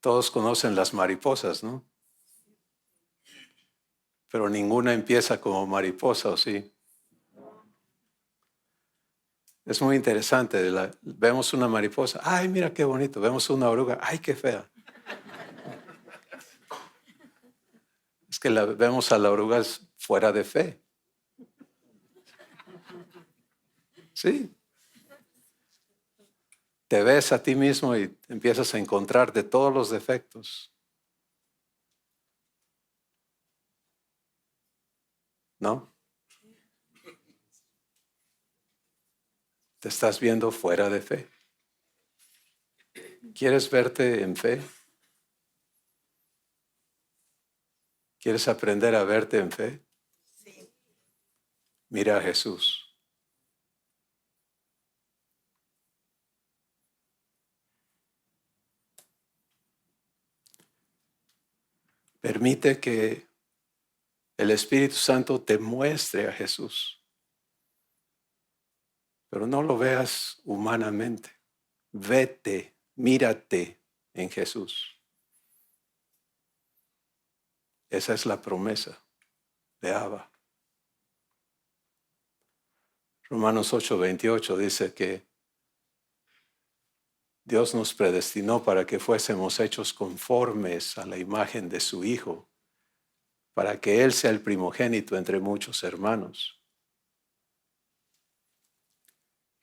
Todos conocen las mariposas, ¿no? Pero ninguna empieza como mariposa, ¿o sí? Es muy interesante. Vemos una mariposa, ¡ay, mira qué bonito! Vemos una oruga, ¡ay, qué fea! Es que vemos a la oruga fuera de fe. Sí. Te ves a ti mismo y empiezas a encontrar de todos los defectos. ¿No? Te estás viendo fuera de fe. ¿Quieres verte en fe? ¿Quieres aprender a verte en fe? Sí. Mira a Jesús. Permite que el Espíritu Santo te muestre a Jesús. Pero no lo veas humanamente. Vete, mírate en Jesús. Esa es la promesa de Abba. Romanos 8:28 dice que Dios nos predestinó para que fuésemos hechos conformes a la imagen de su Hijo, para que Él sea el primogénito entre muchos hermanos.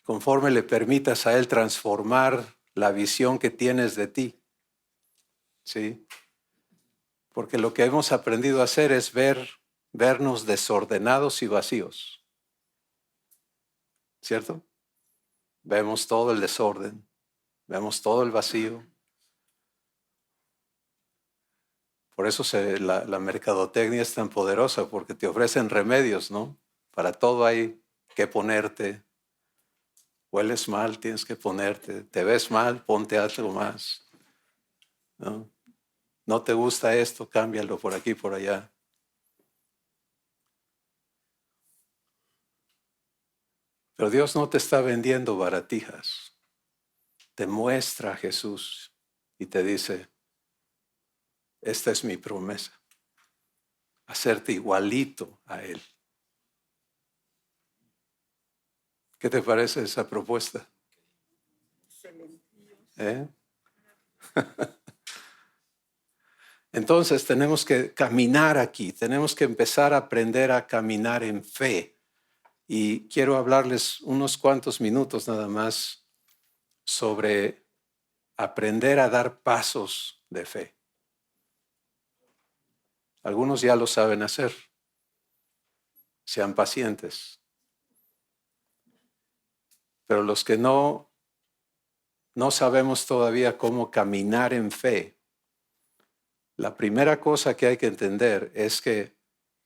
Conforme le permitas a Él transformar la visión que tienes de ti. ¿Sí? Porque lo que hemos aprendido a hacer es vernos desordenados y vacíos. ¿Cierto? Vemos todo el desorden, vemos todo el vacío. Por eso la mercadotecnia es tan poderosa, porque te ofrecen remedios, ¿no? Para todo hay que ponerte. Hueles mal, tienes que ponerte. Te ves mal, ponte algo más. ¿No? No te gusta esto, cámbialo por aquí, por allá. Pero Dios no te está vendiendo baratijas. Te muestra a Jesús y te dice, esta es mi promesa, hacerte igualito a Él. ¿Qué te parece esa propuesta? ¿Eh? Entonces tenemos que caminar aquí, tenemos que empezar a aprender a caminar en fe. Y quiero hablarles unos cuantos minutos nada más sobre aprender a dar pasos de fe. Algunos ya lo saben hacer. Sean pacientes. Pero los que no sabemos todavía cómo caminar en fe, la primera cosa que hay que entender es que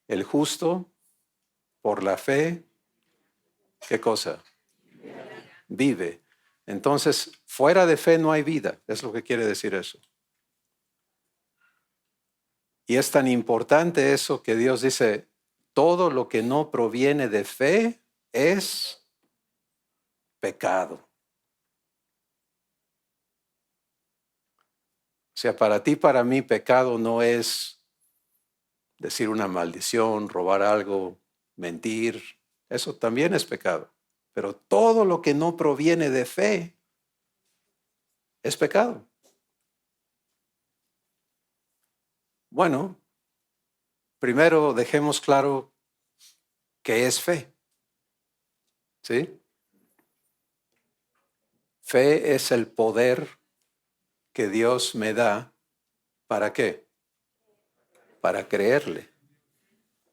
el justo, por la fe, ¿qué cosa? Vive. Entonces, fuera de fe no hay vida, es lo que quiere decir eso. Y es tan importante eso que Dios dice, todo lo que no proviene de fe es pecado. O sea, para ti, para mí, pecado no es decir una maldición, robar algo, mentir. Eso también es pecado. Pero todo lo que no proviene de fe es pecado. Bueno, primero dejemos claro qué es fe. ¿Sí? Fe es el poder que Dios me da. ¿Para qué? Para creerle.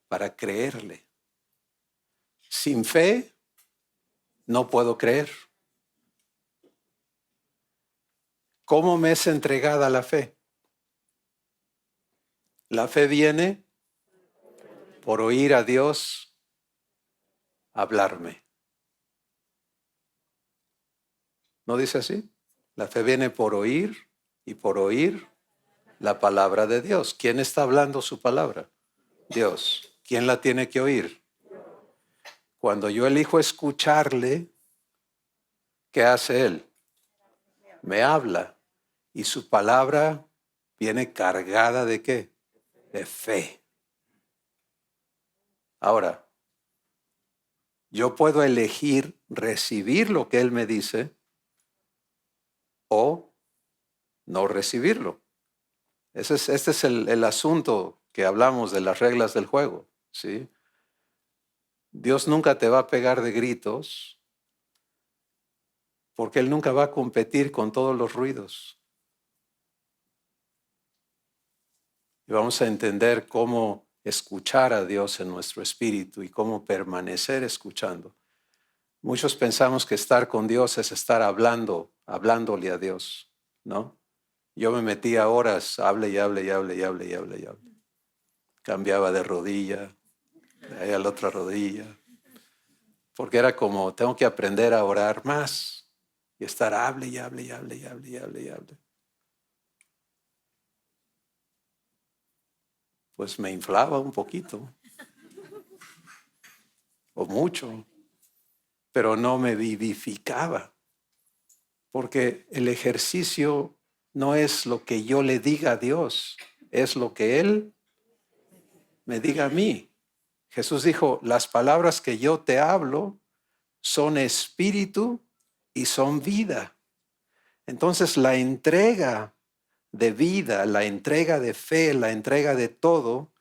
Para creerle. Sin fe no puedo creer. ¿Cómo me es entregada la fe? La fe viene por oír a Dios hablarme. ¿No dice así? La fe viene por oír y por oír la palabra de Dios. ¿Quién está hablando su palabra? Dios. ¿Quién la tiene que oír? Cuando yo elijo escucharle, ¿qué hace Él? Me habla. Y su palabra viene cargada ¿de qué? De fe. Ahora, yo puedo elegir recibir lo que Él me dice o no recibirlo. Este es el asunto que hablamos de las reglas del juego, ¿sí? Dios nunca te va a pegar de gritos porque Él nunca va a competir con todos los ruidos. Y vamos a entender cómo escuchar a Dios en nuestro espíritu y cómo permanecer escuchando. Muchos pensamos que estar con Dios es estar hablándole a Dios, ¿no? Yo me metía horas, hable y hable y hable y hable y hable y hable. Cambiaba de rodilla, de ahí a la otra rodilla. Porque era como, tengo que aprender a orar más y estar hable y hable y hable y hable y hable y hable. Pues me inflaba un poquito, o mucho, pero no me vivificaba. Porque el ejercicio no es lo que yo le diga a Dios, es lo que Él me diga a mí. Jesús dijo, las palabras que yo te hablo son espíritu y son vida. Entonces la entrega de vida, la entrega de fe, la entrega de todo,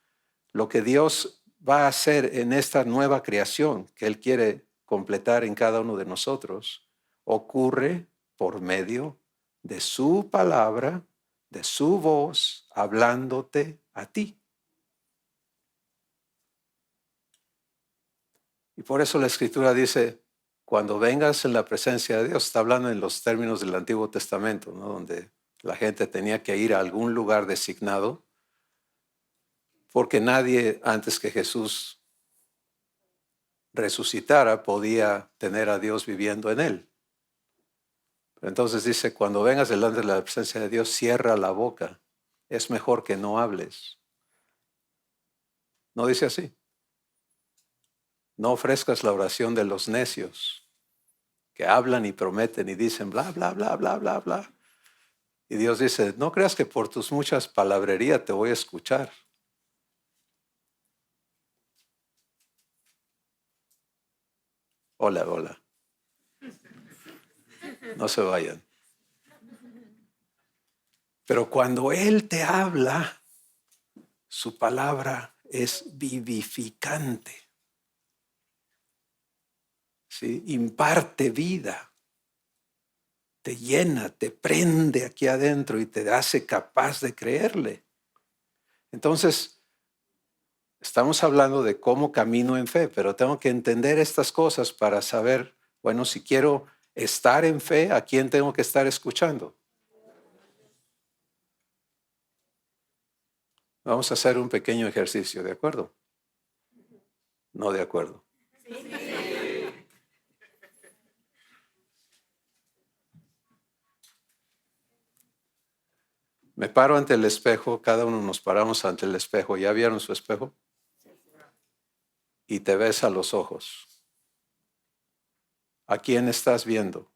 lo que Dios va a hacer en esta nueva creación que Él quiere completar en cada uno de nosotros, ocurre por medio de su palabra, de su voz, hablándote a ti. Y por eso la Escritura dice, cuando vengas en la presencia de Dios, está hablando en los términos del Antiguo Testamento, ¿no? Donde la gente tenía que ir a algún lugar designado, porque nadie antes que Jesús resucitara podía tener a Dios viviendo en él. Entonces dice, cuando vengas delante de la presencia de Dios, cierra la boca. Es mejor que no hables. ¿No dice así? No ofrezcas la oración de los necios, que hablan y prometen y dicen bla, bla, bla, bla, bla, bla. Y Dios dice, no creas que por tus muchas palabrerías te voy a escuchar. Hola, hola. No se vayan. Pero cuando Él te habla, su palabra es vivificante. ¿Sí? Imparte vida. Te llena, te prende aquí adentro y te hace capaz de creerle. Entonces, estamos hablando de cómo camino en fe, pero tengo que entender estas cosas para saber, bueno, si quiero estar en fe, ¿a quién tengo que estar escuchando? Vamos a hacer un pequeño ejercicio, ¿de acuerdo? No de acuerdo. Me paro ante el espejo, cada uno nos paramos ante el espejo. ¿Ya vieron su espejo? Y te ves a los ojos. ¿A quién estás viendo?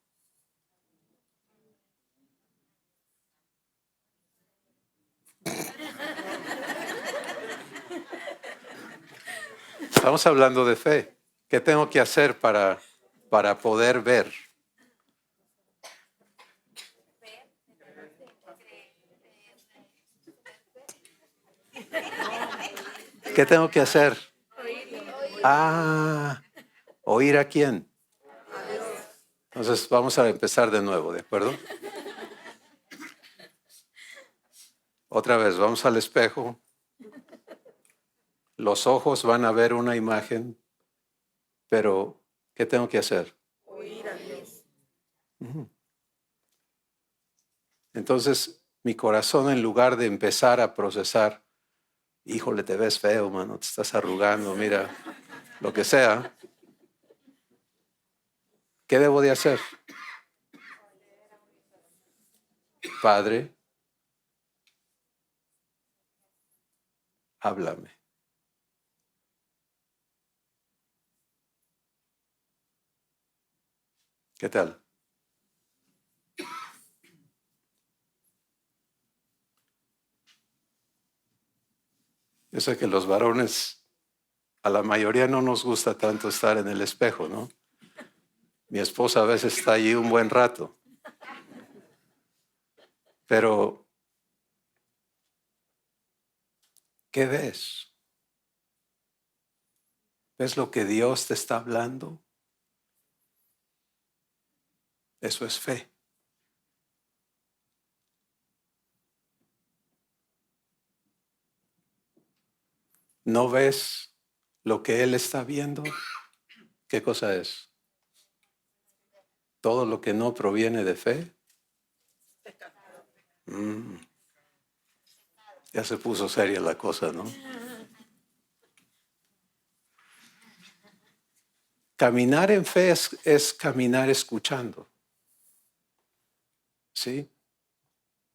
Estamos hablando de fe. ¿Qué tengo que hacer para para poder ver. ¿Qué tengo que hacer? ¿Oír a quién? Entonces vamos a empezar de nuevo, ¿de acuerdo? Otra vez, vamos al espejo. Los ojos van a ver una imagen, pero ¿qué tengo que hacer? Oír a Dios. Entonces, mi corazón, en lugar de empezar a procesar, híjole, te ves feo, mano, te estás arrugando, mira, lo que sea, ¿qué debo de hacer? Padre, háblame. ¿Qué tal? Yo sé que los varones, a la mayoría no nos gusta tanto estar en el espejo, ¿no? Mi esposa a veces está allí un buen rato. Pero, ¿qué ves? ¿Ves lo que Dios te está hablando? Eso es fe. ¿No ves lo que Él está viendo? ¿Qué cosa es? Todo lo que no proviene de fe. Ya se puso seria la cosa, ¿no? Caminar en fe es caminar escuchando. ¿Sí?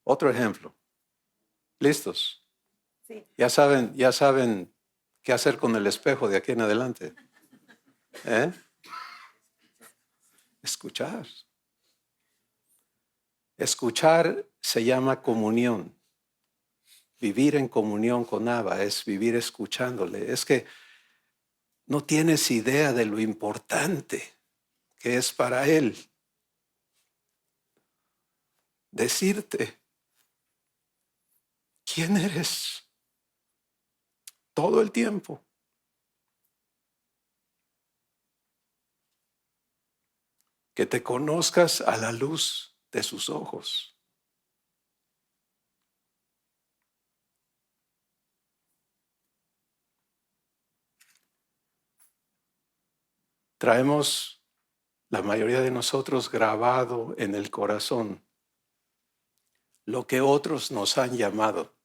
Otro ejemplo. ¿Listos? Sí. Ya saben qué hacer con el espejo de aquí en adelante. Escuchar. Escuchar se llama comunión. Vivir en comunión con Abba es vivir escuchándole. Es que no tienes idea de lo importante que es para Él decirte quién eres todo el tiempo. Que te conozcas a la luz de sus ojos. Traemos, la mayoría de nosotros, grabado en el corazón lo que otros nos han llamado,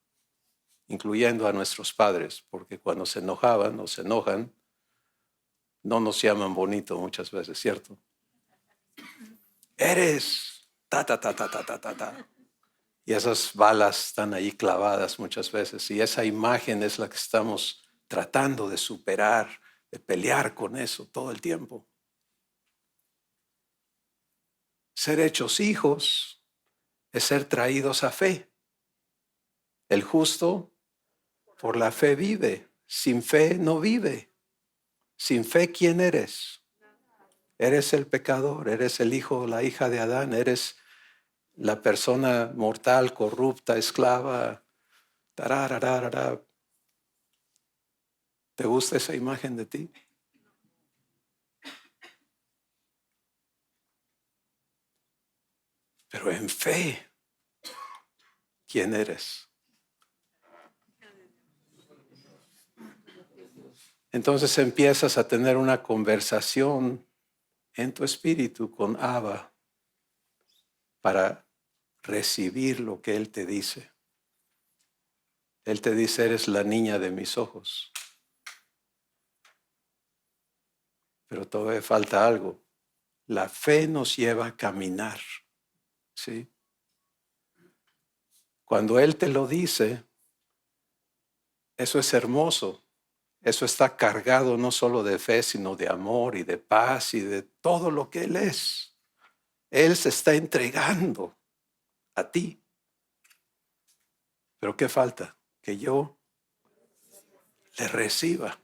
incluyendo a nuestros padres, porque cuando se enojaban o se enojan, no nos llaman bonito muchas veces, ¿cierto? Eres ta, ta, ta, ta, ta, ta, ta, ta. Y esas balas están ahí clavadas muchas veces, y esa imagen es la que estamos tratando de superar, de pelear con eso todo el tiempo. Ser hechos hijos es ser traídos a fe. El justo por la fe vive. Sin fe no vive. Sin fe, ¿quién eres? Eres el pecador, eres el hijo o la hija de Adán, eres la persona mortal, corrupta, esclava. Tarararara. ¿Te gusta esa imagen de ti? Pero en fe, ¿quién eres? Entonces empiezas a tener una conversación en tu espíritu con Abba para recibir lo que Él te dice. Él te dice, eres la niña de mis ojos. Pero todavía falta algo. La fe nos lleva a caminar. ¿Sí? Cuando Él te lo dice, eso es hermoso. Eso está cargado no solo de fe, sino de amor y de paz y de todo lo que Él es. Él se está entregando a ti. Pero ¿qué falta? Que yo le reciba.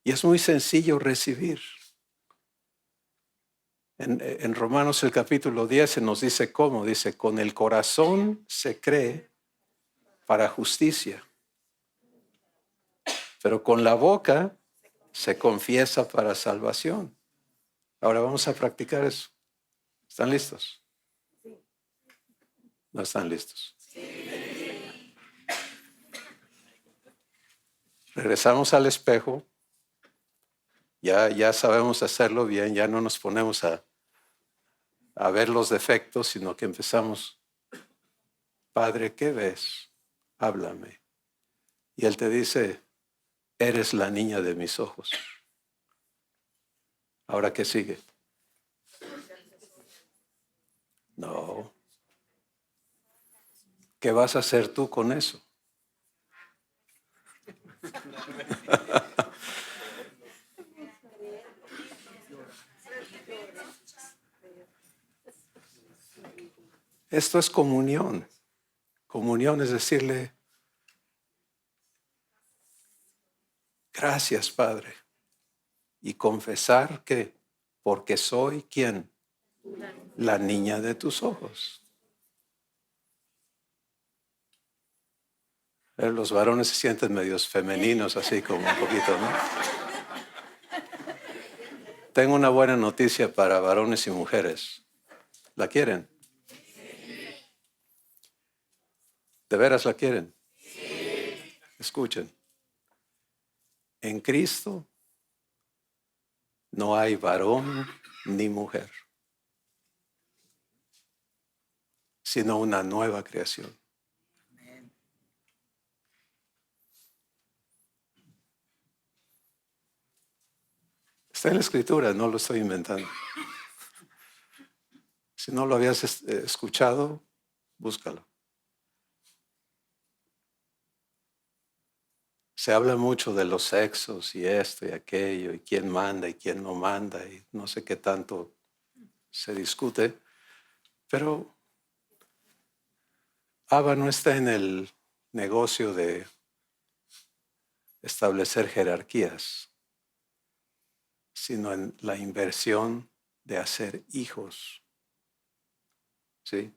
Y es muy sencillo recibir. En Romanos el capítulo 10 se nos dice cómo. Dice, con el corazón se cree para justicia, pero con la boca se confiesa para salvación. Ahora vamos a practicar eso. ¿Están listos? ¿No están listos? Regresamos al espejo. Ya sabemos hacerlo bien, ya no nos ponemos a ver los defectos, sino que empezamos, Padre, ¿qué ves? Háblame. Y Él te dice, eres la niña de mis ojos. ¿Ahora qué sigue? No. ¿Qué vas a hacer tú con eso? Esto es comunión. Comunión es decirle, gracias, Padre. Y confesar que, porque soy ¿quién? La niña de tus ojos. Los varones se sienten medios femeninos, así como un poquito, ¿no? Tengo una buena noticia para varones y mujeres. ¿La quieren? ¿De veras la quieren? Sí. Escuchen. En Cristo no hay varón ni mujer, sino una nueva creación. Está en la Escritura, no lo estoy inventando. Si no lo habías escuchado, búscalo. Se habla mucho de los sexos y esto y aquello, y quién manda y quién no manda, y no sé qué tanto se discute, pero Abba no está en el negocio de establecer jerarquías, sino en la inversión de hacer hijos. ¿Sí?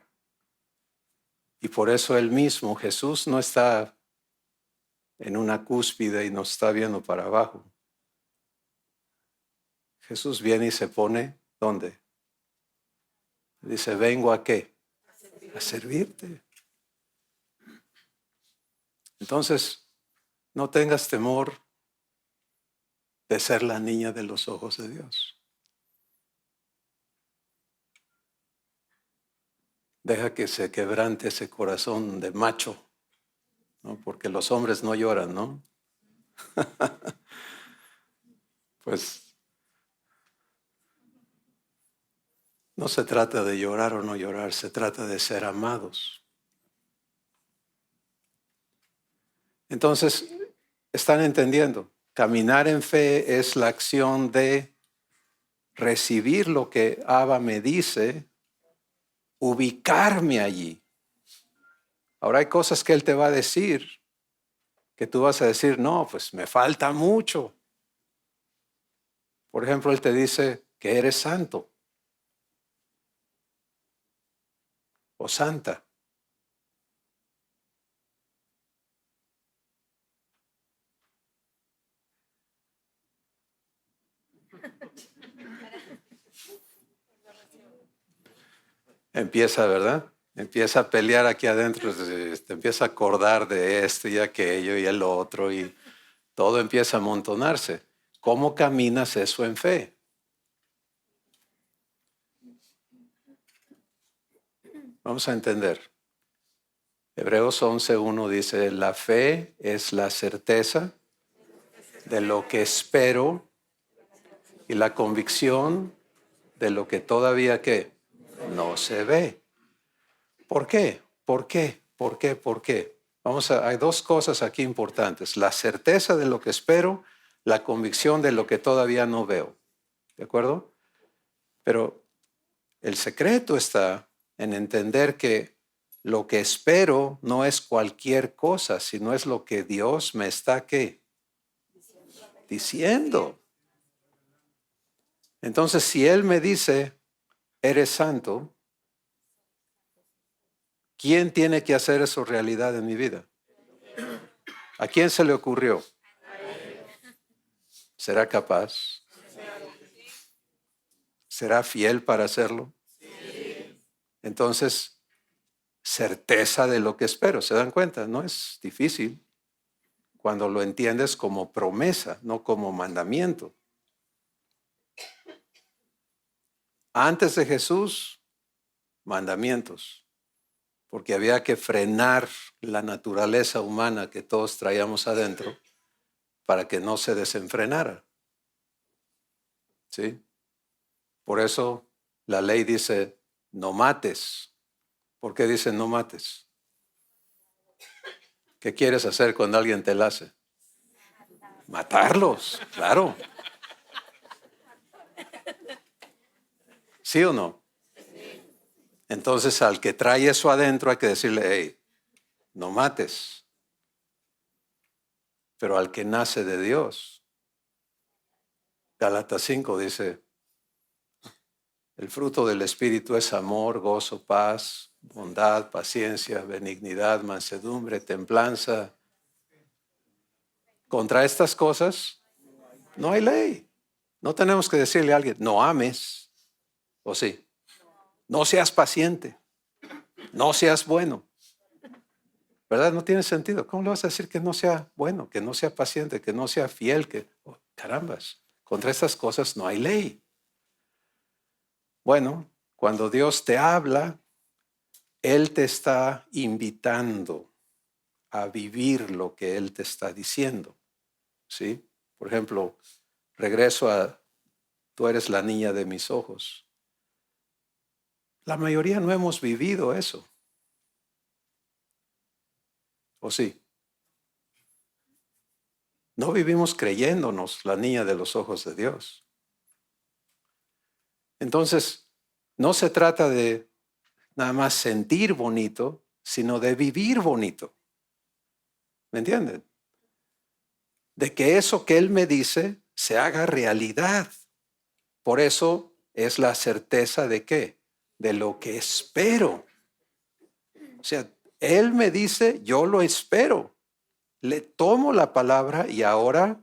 Y por eso él mismo, Jesús, no está en una cúspide y nos está viendo para abajo. Jesús viene y se pone, ¿dónde? Dice, ¿vengo a qué? A servirte. Entonces, no tengas temor de ser la niña de los ojos de Dios. Deja que se quebrante ese corazón de macho, ¿no? Porque los hombres no lloran, ¿no? Pues no se trata de llorar o no llorar, se trata de ser amados. Entonces, ¿están entendiendo? Caminar en fe es la acción de recibir lo que Abba me dice, ubicarme allí. Ahora hay cosas que Él te va a decir, que tú vas a decir, no, pues me falta mucho. Por ejemplo, Él te dice que eres santo o santa. Empieza, ¿verdad? Empieza a pelear aquí adentro, te empieza a acordar de esto y aquello y el otro y todo empieza a amontonarse. ¿Cómo caminas eso en fe? Vamos a entender. Hebreos 11:1 dice, la fe es la certeza de lo que espero y la convicción de lo que todavía ¿qué? No se ve. ¿Por qué? ¿Por qué? ¿Por qué? ¿Por qué? Hay dos cosas aquí importantes. La certeza de lo que espero, la convicción de lo que todavía no veo. ¿De acuerdo? Pero el secreto está en entender que lo que espero no es cualquier cosa, sino es lo que Dios me está ¿qué? Diciendo. Entonces, si Él me dice, eres santo, ¿quién tiene que hacer eso realidad en mi vida? ¿A quién se le ocurrió? ¿Será capaz? ¿Será fiel para hacerlo? Entonces, certeza de lo que espero. ¿Se dan cuenta? No es difícil cuando lo entiendes como promesa, no como mandamiento. Antes de Jesús, mandamientos, porque había que frenar la naturaleza humana que todos traíamos adentro para que no se desenfrenara. ¿Sí? Por eso la ley dice, no mates. ¿Por qué dice no mates? ¿Qué quieres hacer cuando alguien te la hace? Matarlos, claro. ¿Sí o no? Entonces al que trae eso adentro hay que decirle, hey, no mates. Pero al que nace de Dios, Gálatas 5 dice, el fruto del Espíritu es amor, gozo, paz, bondad, paciencia, benignidad, mansedumbre, templanza. Contra estas cosas no hay ley. No tenemos que decirle a alguien, no ames, ¿o sí? No seas paciente, no seas bueno. ¿Verdad? No tiene sentido. ¿Cómo le vas a decir que no sea bueno, que no sea paciente, que no sea fiel? Carambas, contra estas cosas no hay ley. Bueno, cuando Dios te habla, Él te está invitando a vivir lo que Él te está diciendo. ¿Sí? Por ejemplo, regreso a, tú eres la niña de mis ojos. La mayoría no hemos vivido eso. ¿O sí? No vivimos creyéndonos la niña de los ojos de Dios. Entonces, no se trata de nada más sentir bonito, sino de vivir bonito. ¿Me entienden? De que eso que Él me dice se haga realidad. Por eso es la certeza de ¿qué? De lo que espero. O sea, Él me dice, yo lo espero. Le tomo la palabra y ahora,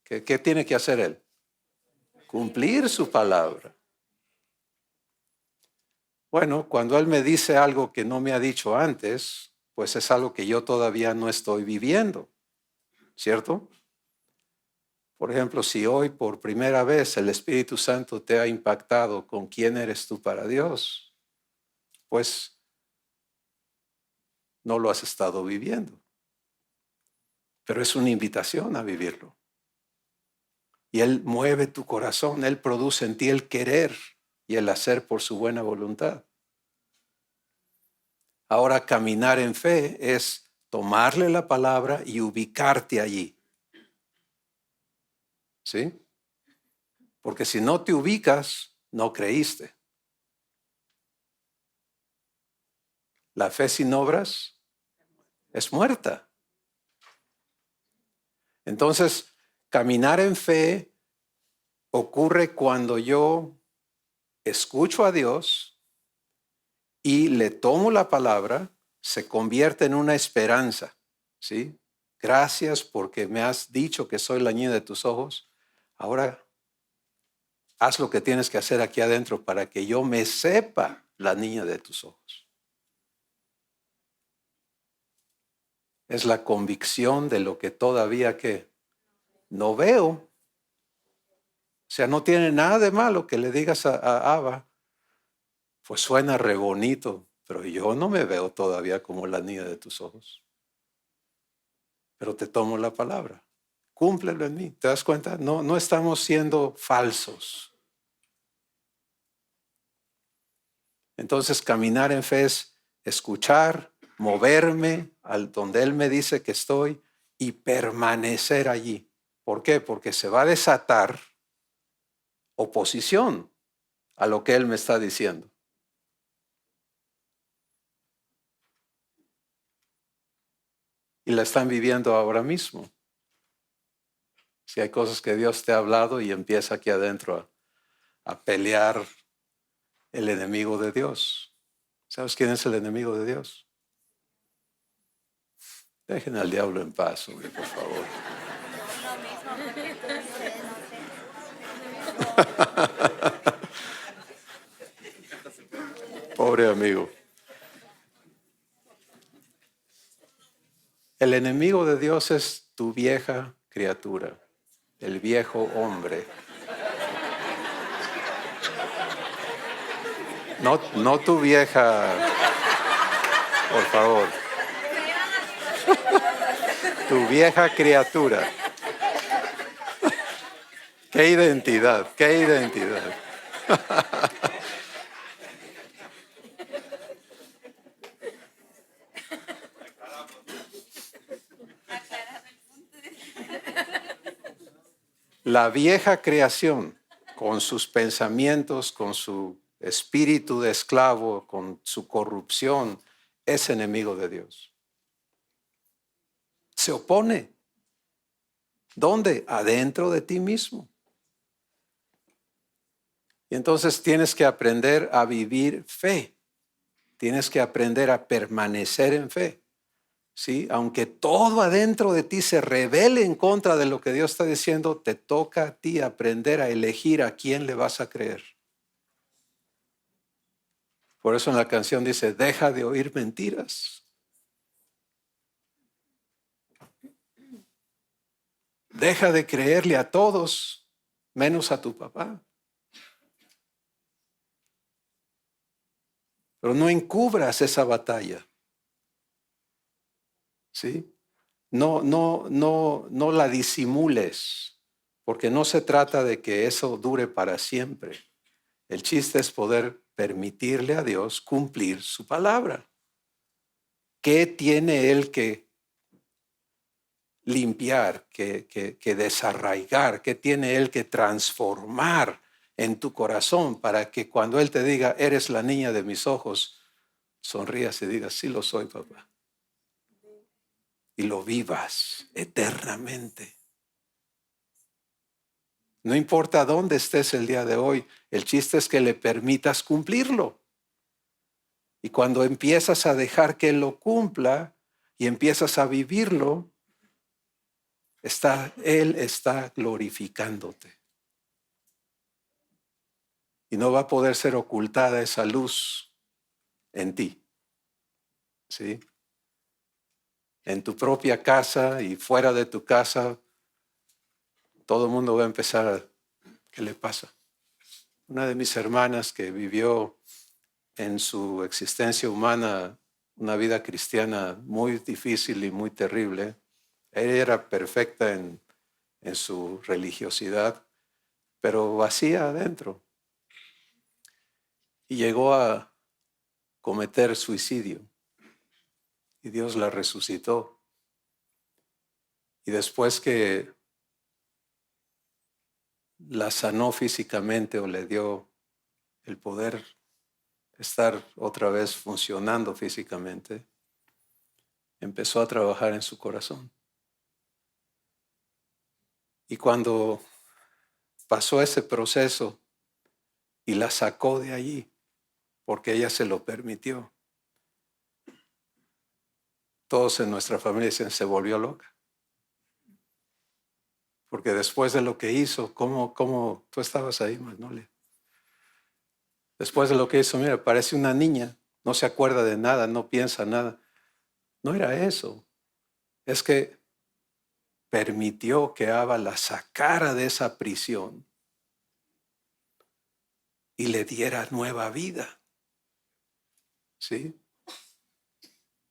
¿qué tiene que hacer Él? Cumplir su palabra. Bueno, cuando Él me dice algo que no me ha dicho antes, pues es algo que yo todavía no estoy viviendo, ¿cierto? Por ejemplo, si hoy por primera vez el Espíritu Santo te ha impactado con quién eres tú para Dios, pues no lo has estado viviendo. Pero es una invitación a vivirlo. Y Él mueve tu corazón, Él produce en ti el querer y el hacer por su buena voluntad. Ahora caminar en fe es tomarle la palabra y ubicarte allí. ¿Sí? Porque si no te ubicas, no creíste. La fe sin obras es muerta. Entonces, caminar en fe ocurre cuando yo escucho a Dios y le tomo la palabra, se convierte en una esperanza, ¿sí? Gracias porque me has dicho que soy la niña de tus ojos. Ahora, haz lo que tienes que hacer aquí adentro para que yo me sepa la niña de tus ojos. Es la convicción de lo que todavía que no veo. O sea, no tiene nada de malo que le digas a Abba, pues suena re bonito, pero yo no me veo todavía como la niña de tus ojos. Pero te tomo la palabra. Cúmplelo en mí. ¿Te das cuenta? No estamos siendo falsos. Entonces, caminar en fe es escuchar, moverme al donde Él me dice que estoy y permanecer allí. ¿Por qué? Porque se va a desatar oposición a lo que Él me está diciendo. Y la están viviendo ahora mismo. Si hay cosas que Dios te ha hablado y empieza aquí adentro a pelear el enemigo de Dios. ¿Sabes quién es el enemigo de Dios? Dejen al diablo en paz, hombre, por favor. Pobre amigo. El enemigo de Dios es tu vieja criatura, el viejo hombre. No tu vieja, por favor. Tu vieja criatura. ¡Qué identidad! ¡Qué identidad! La vieja creación, con sus pensamientos, con su espíritu de esclavo, con su corrupción, es enemigo de Dios. Se opone. ¿Dónde? Adentro de ti mismo. Y entonces tienes que aprender a vivir fe. Tienes que aprender a permanecer en fe. ¿Sí? Aunque todo adentro de ti se rebele en contra de lo que Dios está diciendo, te toca a ti aprender a elegir a quién le vas a creer. Por eso en la canción dice, deja de oír mentiras. Deja de creerle a todos, menos a tu papá. Pero no encubras esa batalla. ¿Sí? No la disimules, porque no se trata de que eso dure para siempre. El chiste es poder permitirle a Dios cumplir su palabra. ¿Qué tiene Él que limpiar, que desarraigar? ¿Qué tiene Él que transformar en tu corazón para que cuando Él te diga, eres la niña de mis ojos, sonrías y digas, sí lo soy, papá? Y lo vivas eternamente. No importa dónde estés el día de hoy, el chiste es que le permitas cumplirlo. Y cuando empiezas a dejar que Él lo cumpla y empiezas a vivirlo, Él está glorificándote. Y no va a poder ser ocultada esa luz en ti. ¿Sí? En tu propia casa y fuera de tu casa, todo el mundo va a empezar a, ¿qué le pasa? Una de mis hermanas que vivió en su existencia humana una vida cristiana muy difícil y muy terrible. Ella era perfecta en su religiosidad, pero vacía adentro. Y llegó a cometer suicidio. Y Dios la resucitó. Y después que la sanó físicamente o le dio el poder estar otra vez funcionando físicamente, empezó a trabajar en su corazón. Y cuando pasó ese proceso y la sacó de allí, porque ella se lo permitió, todos en nuestra familia dicen, se volvió loca. Porque después de lo que hizo, ¿cómo tú estabas ahí, Magnolia? Después de lo que hizo, mira, parece una niña, no se acuerda de nada, no piensa nada. No era eso, es que permitió que Abba la sacara de esa prisión y le diera nueva vida. ¿Sí?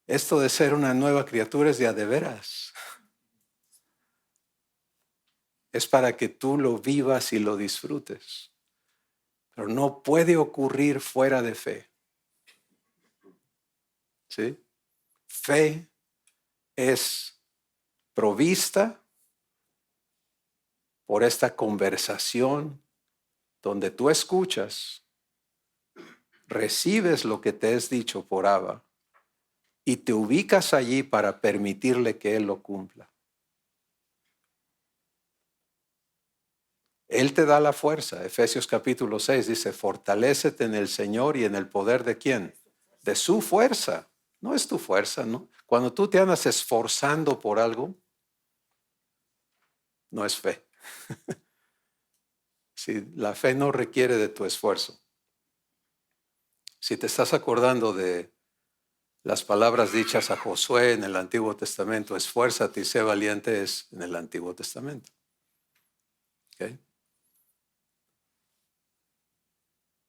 Esto de ser una nueva criatura es de veras. Es para que tú lo vivas y lo disfrutes. Pero no puede ocurrir fuera de fe. ¿Sí? Fe es provista por esta conversación donde tú escuchas, recibes lo que te es dicho por Abba y te ubicas allí para permitirle que Él lo cumpla. Él te da la fuerza. Efesios capítulo 6 dice, fortalécete en el Señor y en el poder ¿de quién? De su fuerza. No es tu fuerza, ¿no? Cuando tú te andas esforzando por algo, no es fe. Si la fe no requiere de tu esfuerzo. Si te estás acordando de las palabras dichas a Josué en el Antiguo Testamento, esfuérzate y sé valiente, es en el Antiguo Testamento. ¿Okay?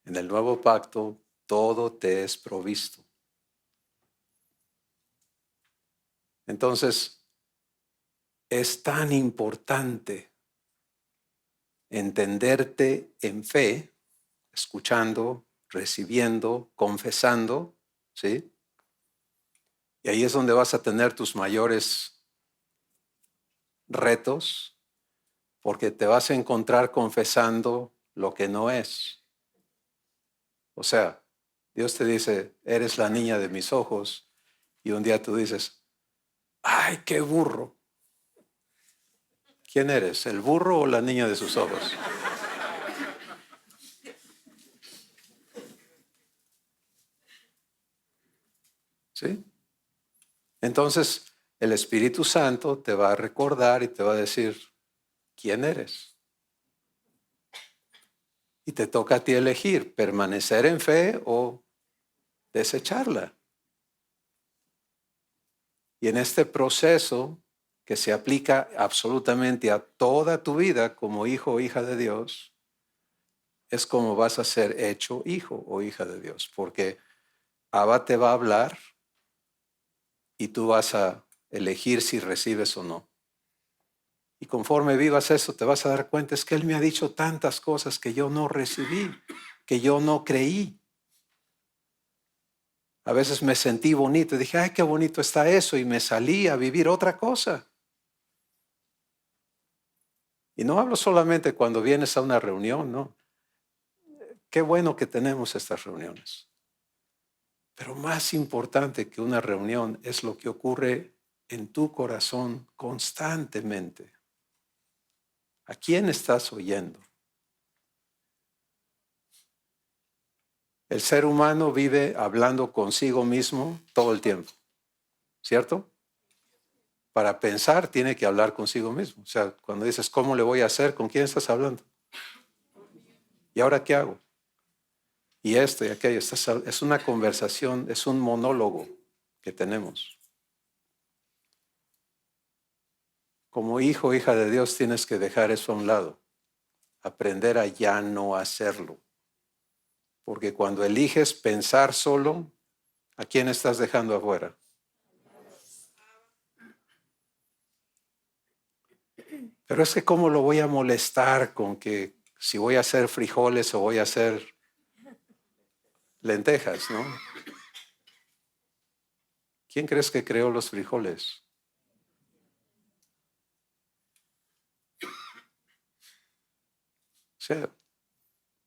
En el Nuevo Pacto, todo te es provisto. Entonces, es tan importante entenderte en fe, escuchando, recibiendo, confesando, ¿sí? Y ahí es donde vas a tener tus mayores retos, porque te vas a encontrar confesando lo que no es. O sea, Dios te dice, eres la niña de mis ojos, y un día tú dices, ¡ay, qué burro! ¿Quién eres? ¿El burro o la niña de sus ojos? ¿Sí? Entonces, el Espíritu Santo te va a recordar y te va a decir, ¿quién eres? Y te toca a ti elegir, permanecer en fe o desecharla. Y en este proceso que se aplica absolutamente a toda tu vida como hijo o hija de Dios, es como vas a ser hecho hijo o hija de Dios, porque Abba te va a hablar y tú vas a elegir si recibes o no. Y conforme vivas eso, te vas a dar cuenta, es que Él me ha dicho tantas cosas que yo no recibí, que yo no creí. A veces me sentí bonito y dije, ay, qué bonito está eso, y me salí a vivir otra cosa. Y no hablo solamente cuando vienes a una reunión, no. Qué bueno que tenemos estas reuniones. Pero más importante que una reunión es lo que ocurre en tu corazón constantemente. ¿A quién estás oyendo? El ser humano vive hablando consigo mismo todo el tiempo, ¿cierto? Para pensar tiene que hablar consigo mismo. O sea, cuando dices, ¿cómo le voy a hacer? ¿Con quién estás hablando? ¿Y ahora qué hago? Y esto y aquello. Es una conversación, es un monólogo que tenemos. Como hijo o hija de Dios tienes que dejar eso a un lado. Aprender a ya no hacerlo. Porque cuando eliges pensar solo, ¿a quién estás dejando afuera? Pero es que ¿cómo lo voy a molestar con que si voy a hacer frijoles o voy a hacer lentejas, ¿no? ¿Quién crees que creó los frijoles? O sea,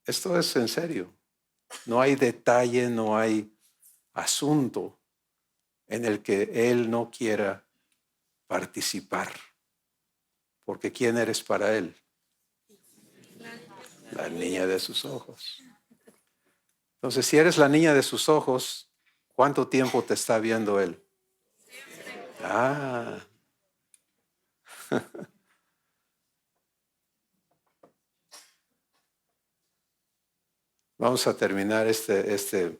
esto es en serio. No hay detalle, no hay asunto en el que Él no quiera participar. Porque ¿quién eres para Él? La niña de sus ojos. Entonces, si eres la niña de sus ojos, ¿cuánto tiempo te está viendo Él? Ah. Vamos a terminar este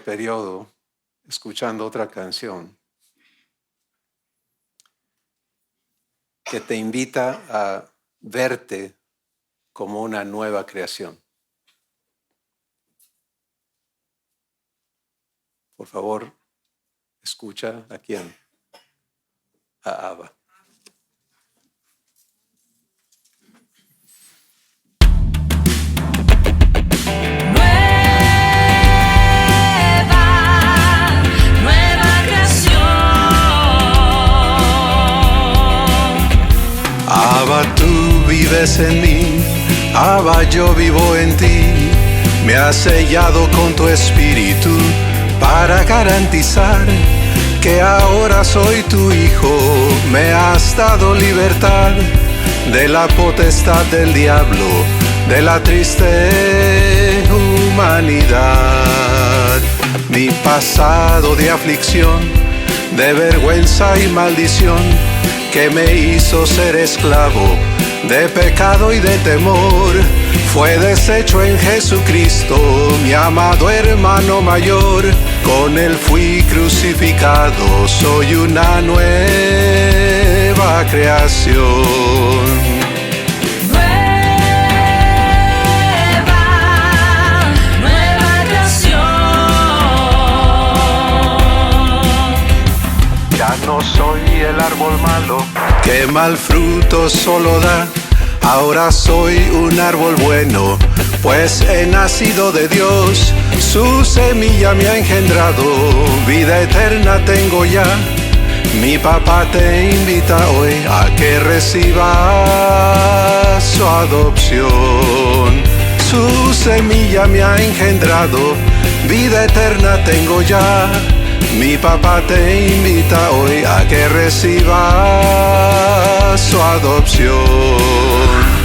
periodo escuchando otra canción que te invita a verte como una nueva creación. Por favor, escucha a quién. A Abba. Nueva creación. Abba, tú vives en mí. Abba, yo vivo en ti. Me has sellado con tu espíritu para garantizar que ahora soy tu hijo. Me has dado libertad. de la potestad del diablo, de la triste humanidad. Mi pasado de aflicción, de vergüenza y maldición, que me hizo ser esclavo de pecado y de temor, fue deshecho en Jesucristo, mi amado hermano mayor. Con él fui crucificado, soy una nueva creación. Nueva creación. Ya no soy el árbol malo que mal fruto solo da. Ahora soy un árbol bueno, pues he nacido de Dios. Su semilla me ha engendrado, vida eterna tengo ya. Mi papá te invita hoy a que recibas su adopción. Su semilla me ha engendrado, vida eterna tengo ya. Mi papá te invita hoy a que recibas su adopción.